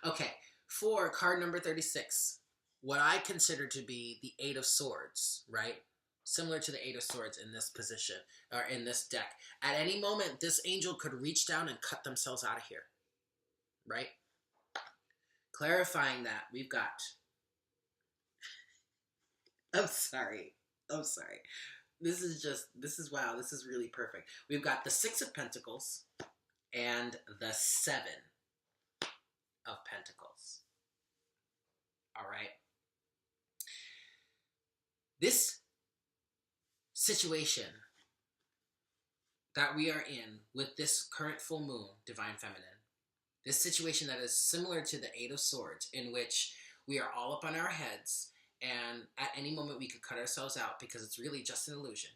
Okay, for card number 36, what I consider to be the Eight of Swords, right? Similar to the Eight of Swords in this position, or in this deck. At any moment, this angel could reach down and cut themselves out of here, right? Clarifying that, we've got... I'm sorry. This is really perfect. We've got the Six of Pentacles and the Seven of Pentacles. All right. This situation that we are in with this current full moon, Divine Feminine, this situation that is similar to the Eight of Swords, in which we are all up on our heads, and at any moment we could cut ourselves out because it's really just an illusion.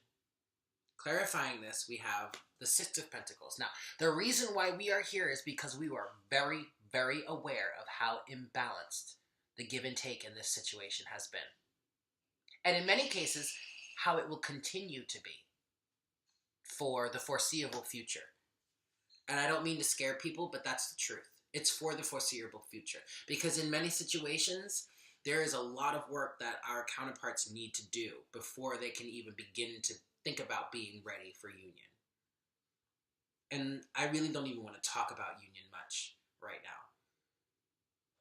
Clarifying this, we have the Six of Pentacles. Now, the reason why we are here is because we were very, very aware of how imbalanced the give and take in this situation has been. And in many cases, how it will continue to be for the foreseeable future. And I don't mean to scare people, but that's the truth. It's for the foreseeable future. Because in many situations, there is a lot of work that our counterparts need to do before they can even begin to think about being ready for union. And I really don't even want to talk about union much right now.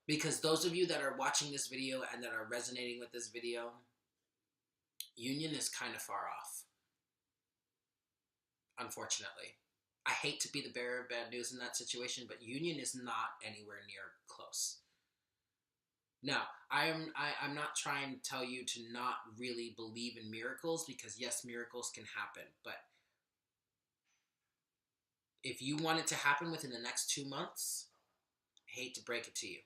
Because those of you that are watching this video and that are resonating with this video, union is kind of far off. Unfortunately. I hate to be the bearer of bad news in that situation, but union is not anywhere near close. Now, I'm not trying to tell you to not really believe in miracles, because yes, miracles can happen, but if you want it to happen within the next 2 months, I hate to break it to you.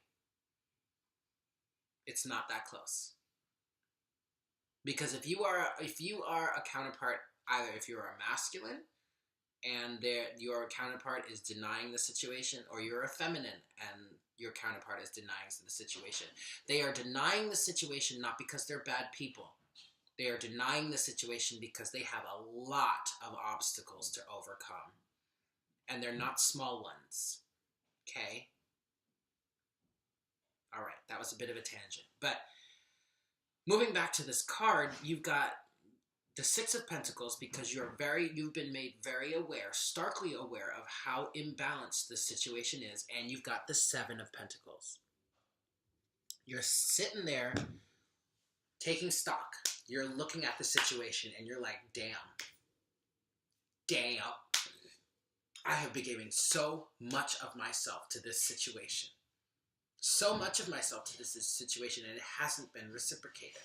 It's not that close. Because if you are a counterpart, either if you're a masculine and your counterpart is denying the situation, or you're a feminine and your counterpart is denying the situation. They are denying the situation not because they're bad people. They are denying the situation because they have a lot of obstacles to overcome. And they're not small ones. Okay? All right, that was a bit of a tangent. But moving back to this card, you've got the Six of Pentacles, because you've been made very aware, starkly aware of how imbalanced the situation is, and you've got the Seven of Pentacles. You're sitting there taking stock. You're looking at the situation and you're like, damn, I have been giving so much of myself to this situation. So much of myself to this situation, and it hasn't been reciprocated.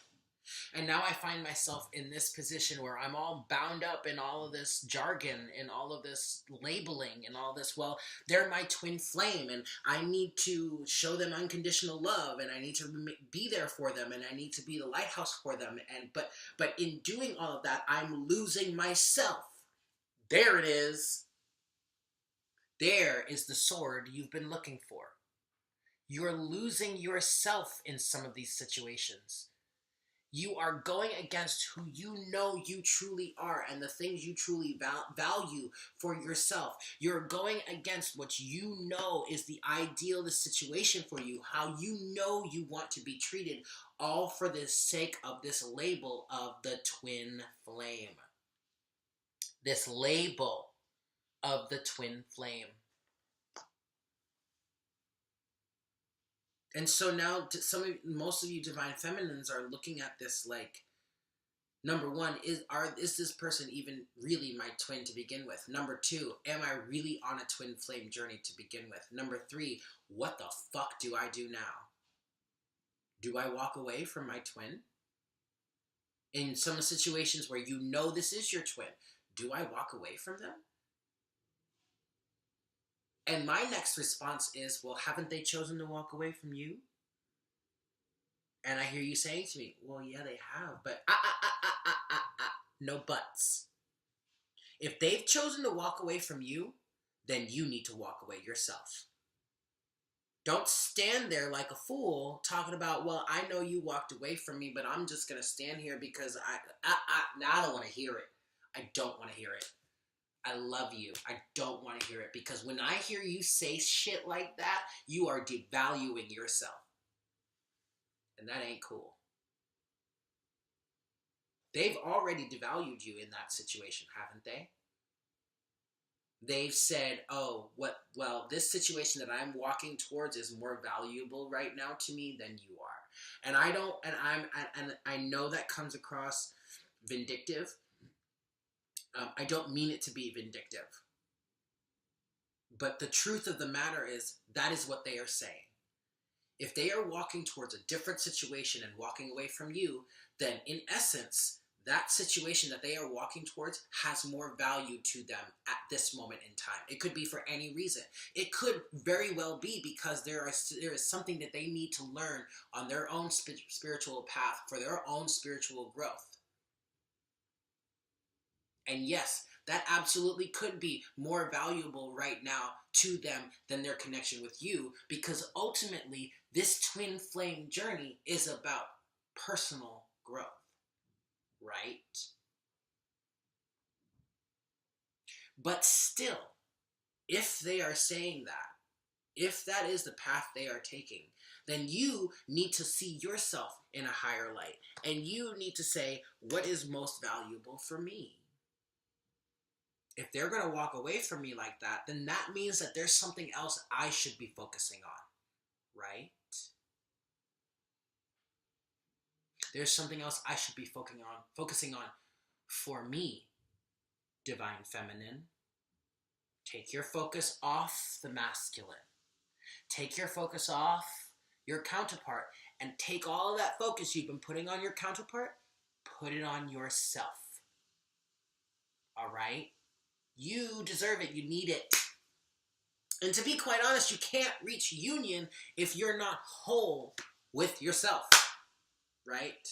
And now I find myself in this position where I'm all bound up in all of this jargon and all of this labeling and all this. Well, they're my twin flame, and I need to show them unconditional love, and I need to be there for them, and I need to be the lighthouse for them. And but in doing all of that, I'm losing myself. There it is. There is the sword you've been looking for. You're losing yourself in some of these situations. You are going against who you know you truly are and the things you truly value for yourself. You're going against what you know is the ideal situation for you, how you know you want to be treated, all for the sake of this label of the twin flame. This label of the twin flame. And so now, most of you divine feminines are looking at this like, number one, is this person even really my twin to begin with? Number two, am I really on a twin flame journey to begin with? Number three, what the fuck do I do now? Do I walk away from my twin? In some situations where you know this is your twin, do I walk away from them? And my next response is, well, haven't they chosen to walk away from you? And I hear you saying to me, well, yeah, they have, but no buts. If they've chosen to walk away from you, then you need to walk away yourself. Don't stand there like a fool talking about, well, I know you walked away from me, but I'm just going to stand here because I don't want to hear it. I don't want to hear it. I love you. I don't want to hear it, because when I hear you say shit like that, you are devaluing yourself. And that ain't cool. They've already devalued you in that situation, haven't they? They've said, oh, well, this situation that I'm walking towards is more valuable right now to me than you are. And I know that comes across vindictive. I don't mean it to be vindictive. But the truth of the matter is, that is what they are saying. If they are walking towards a different situation and walking away from you, then in essence, that situation that they are walking towards has more value to them at this moment in time. It could be for any reason. It could very well be because there is something that they need to learn on their own spiritual path for their own spiritual growth. And yes, that absolutely could be more valuable right now to them than their connection with you, because ultimately this twin flame journey is about personal growth, right? But still, if they are saying that, if that is the path they are taking, then you need to see yourself in a higher light, and you need to say, what is most valuable for me? If they're going to walk away from me like that, then that means that there's something else I should be focusing on, right? There's something else I should be focusing on for me, divine feminine. Take your focus off the masculine. Take your focus off your counterpart, and take all of that focus you've been putting on your counterpart, put it on yourself. All right? You deserve it. You need it. And to be quite honest, you can't reach union if you're not whole with yourself, right?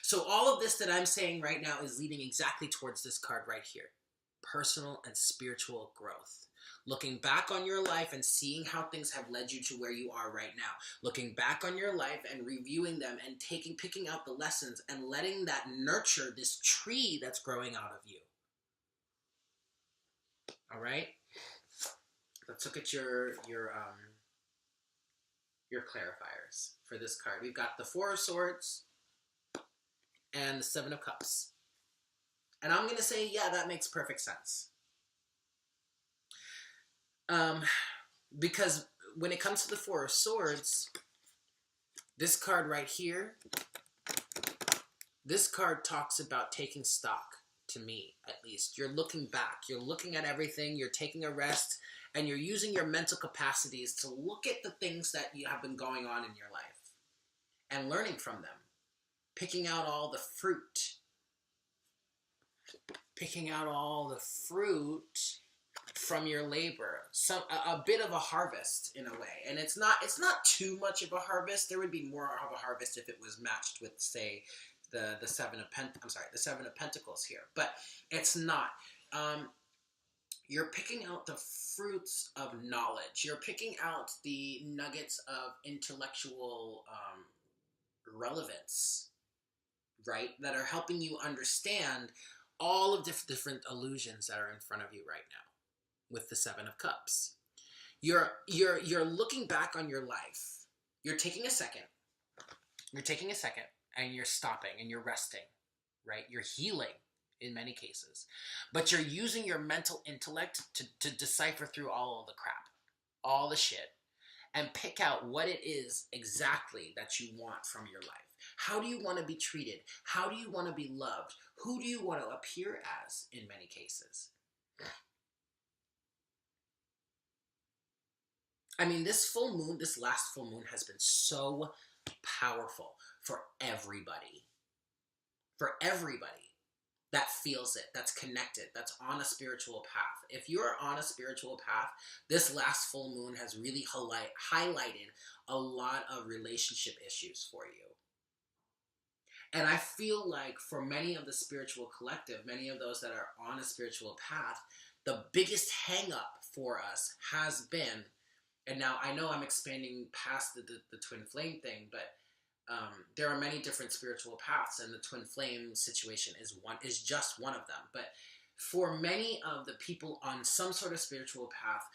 So all of this that I'm saying right now is leading exactly towards this card right here. Personal and spiritual growth. Looking back on your life and seeing how things have led you to where you are right now. Looking back on your life and reviewing them and picking out the lessons and letting that nurture this tree that's growing out of you. All right, let's look at your clarifiers for this card. We've got the Four of Swords and the Seven of Cups. And I'm going to say, yeah, that makes perfect sense. Because when it comes to the Four of Swords, this card right here, this card talks about taking stock. To me, at least. You're looking back. You're looking at everything. You're taking a rest. And you're using your mental capacities to look at the things that you have been going on in your life. And learning from them. picking out all the fruit, from your labor, a bit of a harvest in a way. And it's not too much of a harvest. There would be more of a harvest if it was matched with, say, the seven of Pentacles here, but it's not. You're picking out the fruits of knowledge. You're picking out the nuggets of intellectual relevance, right? That are helping you understand all of different illusions that are in front of you right now with the Seven of Cups. You're looking back on your life. You're taking a second. And you're stopping and you're resting, right? You're healing in many cases. But you're using your mental intellect to decipher through all of the crap, all the shit, and pick out what it is exactly that you want from your life. How do you want to be treated? How do you want to be loved? Who do you want to appear as in many cases? I mean, this last full moon has been so powerful for everybody. For everybody that feels it, that's connected, that's on a spiritual path. If you're on a spiritual path, this last full moon has really highlighted a lot of relationship issues for you. And I feel like for many of the spiritual collective, many of those that are on a spiritual path, the biggest hang up for us has been, and now I know I'm expanding past the twin flame thing, but there are many different spiritual paths, and the twin flame situation is just one of them. But for many of the people on some sort of spiritual path,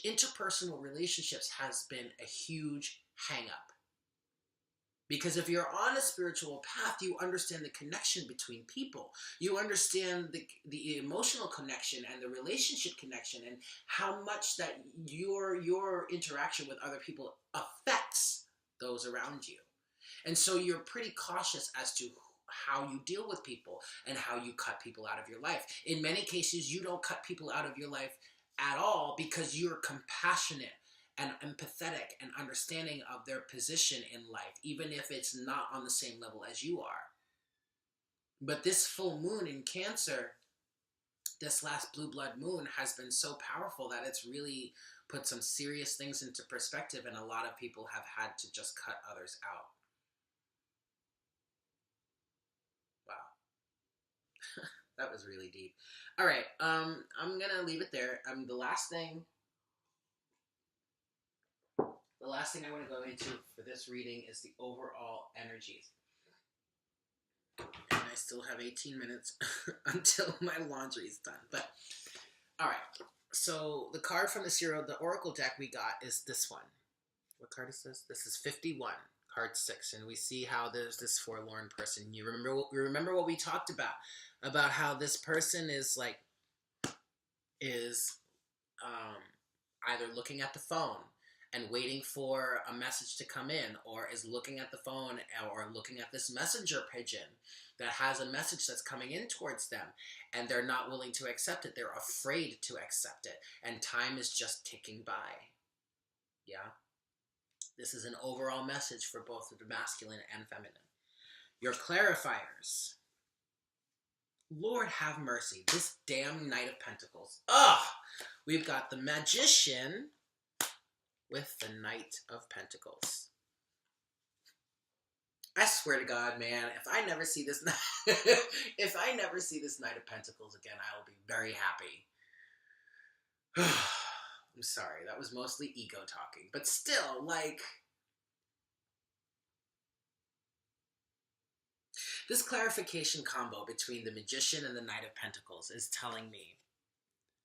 interpersonal relationships has been a huge hang up. Because if you're on a spiritual path, you understand the connection between people. You understand the emotional connection and the relationship connection, and how much that your interaction with other people affects those around you. And so you're pretty cautious as to how you deal with people and how you cut people out of your life. In many cases, you don't cut people out of your life at all because you're compassionate and empathetic and understanding of their position in life, even if it's not on the same level as you are. But this full moon in Cancer, this last blue blood moon, has been so powerful that it's really put some serious things into perspective, and a lot of people have had to just cut others out. Wow. That was really deep. All right, I'm gonna leave it there. The last thing I want to go into for this reading is the overall energies. And I still have 18 minutes until my laundry is done. But, alright. So, the card from the Oracle deck we got is this one. What card is this? This is 51, card 6. And we see how there's this forlorn person. You remember what we talked about how this person is either looking at the phone and waiting for a message to come in, or is looking at the phone or looking at this messenger pigeon that has a message that's coming in towards them, and they're not willing to accept it. They're afraid to accept it, and time is just ticking by. Yeah? This is an overall message for both the masculine and feminine. Your clarifiers. Lord have mercy. This damn Knight of Pentacles. Ugh! We've got the Magician with the Knight of Pentacles. I swear to God, man, if I never see this Knight of Pentacles again, I will be very happy. I'm sorry, that was mostly ego talking, but still, this clarification combo between the Magician and the Knight of Pentacles is telling me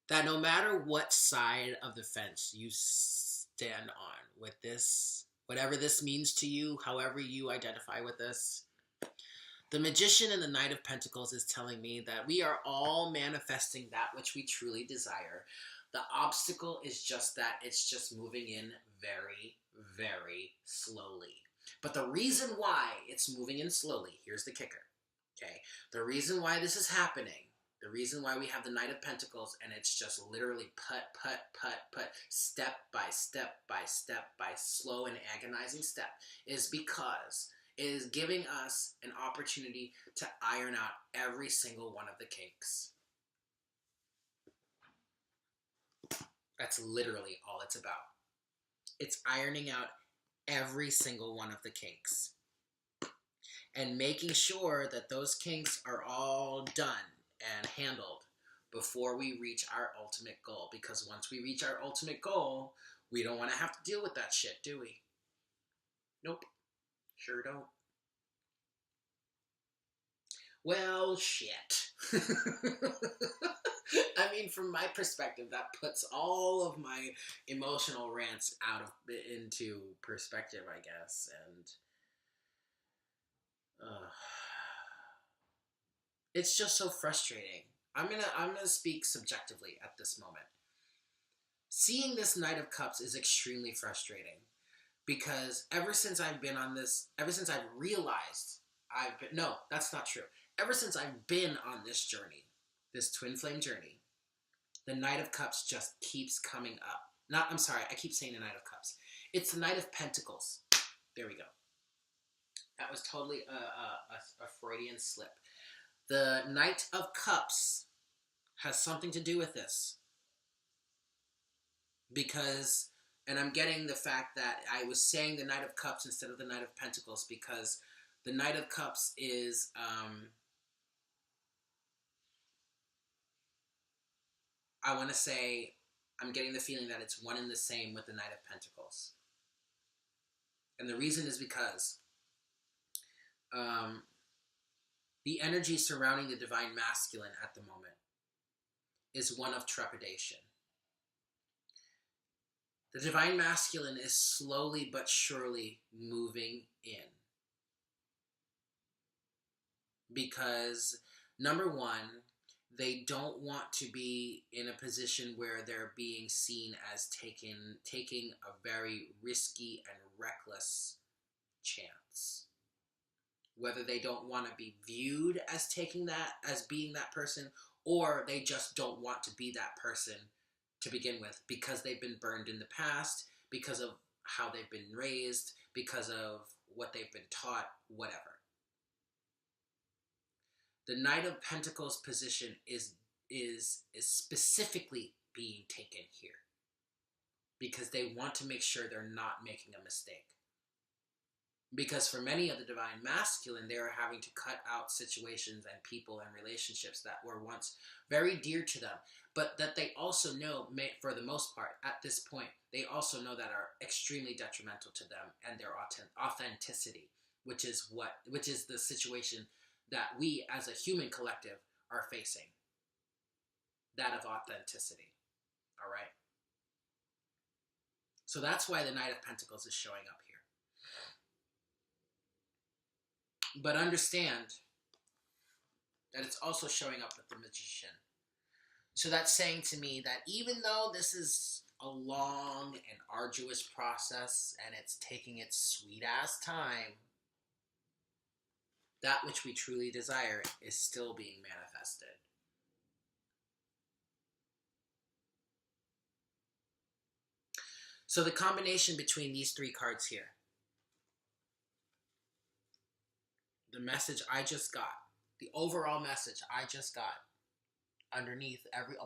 that no matter what side of the fence you stand on with this, whatever this means to you, however you identify with this, the Magician and the Knight of Pentacles is telling me that we are all manifesting that which we truly desire. The obstacle is just that it's just moving in very, very slowly. But the reason why it's moving in slowly, here's the kicker, okay? The reason why this is happening, The reason why we have the Knight of Pentacles and it's just literally put, step by step by step by slow and agonizing step is because it is giving us an opportunity to iron out every single one of the kinks. That's literally all it's about. It's ironing out every single one of the kinks and making sure that those kinks are all done and handled before we reach our ultimate goal. Because once we reach our ultimate goal, we don't want to have to deal with that shit, do we? Nope. Sure don't. Well, shit. I mean, from my perspective, that puts all of my emotional rants into perspective, I guess. And it's just so frustrating. I'm gonna speak subjectively at this moment. Seeing this Knight of Cups is extremely frustrating because ever since I've realized no, that's not true. Ever since I've been on this journey, this twin flame journey, the Knight of Cups just keeps coming up. I keep saying the Knight of Cups. It's the Knight of Pentacles. There we go. That was totally a Freudian slip. The Knight of Cups has something to do with this. Because, and I'm getting the fact that I was saying the Knight of Cups instead of the Knight of Pentacles because the Knight of Cups is, I want to say, I'm getting the feeling that it's one and the same with the Knight of Pentacles. And the reason is because the energy surrounding the Divine Masculine at the moment is one of trepidation. The Divine Masculine is slowly but surely moving in. Because, number one, they don't want to be in a position where they're being seen as taking a very risky and reckless chance. Whether they don't want to be viewed as being that person, or they just don't want to be that person to begin with because they've been burned in the past, because of how they've been raised, because of what they've been taught, whatever. The Knight of Pentacles position is specifically being taken here because they want to make sure they're not making a mistake. Because for many of the Divine Masculine, they are having to cut out situations and people and relationships that were once very dear to them, but that they also know, for the most part, at this point, they also know that are extremely detrimental to them and their authenticity, which is the situation that we as a human collective are facing. That of authenticity. All right? So that's why the Knight of Pentacles is showing up here. But understand that it's also showing up with the Magician. So that's saying to me that even though this is a long and arduous process and it's taking its sweet-ass time, that which we truly desire is still being manifested. So the combination between these three cards here, the message I just got, the overall message I just got underneath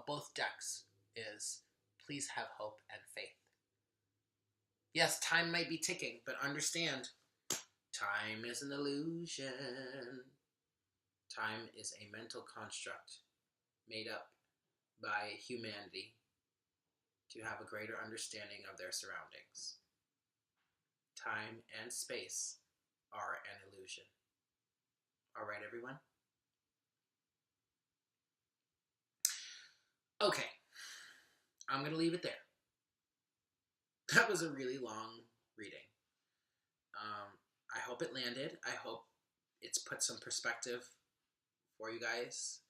both decks is, please have hope and faith. Yes, time might be ticking, but understand, time is an illusion. Time is a mental construct made up by humanity to have a greater understanding of their surroundings. Time and space are an illusion. All right, everyone? Okay, I'm going to leave it there. That was a really long reading. I hope it landed. I hope it's put some perspective for you guys.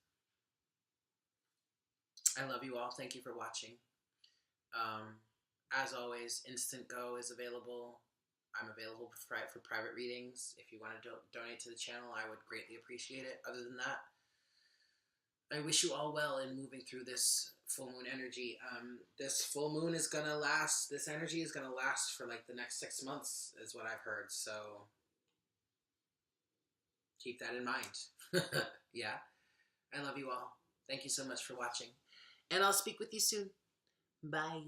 I love you all. Thank you for watching. As always, Instant Go is available. I'm available for private readings. If you want to donate to the channel, I would greatly appreciate it. Other than that, I wish you all well in moving through this full moon energy. This full moon is gonna last. This energy is gonna last for like the next 6 months, is what I've heard. So keep that in mind. Yeah. I love you all. Thank you so much for watching. And I'll speak with you soon. Bye.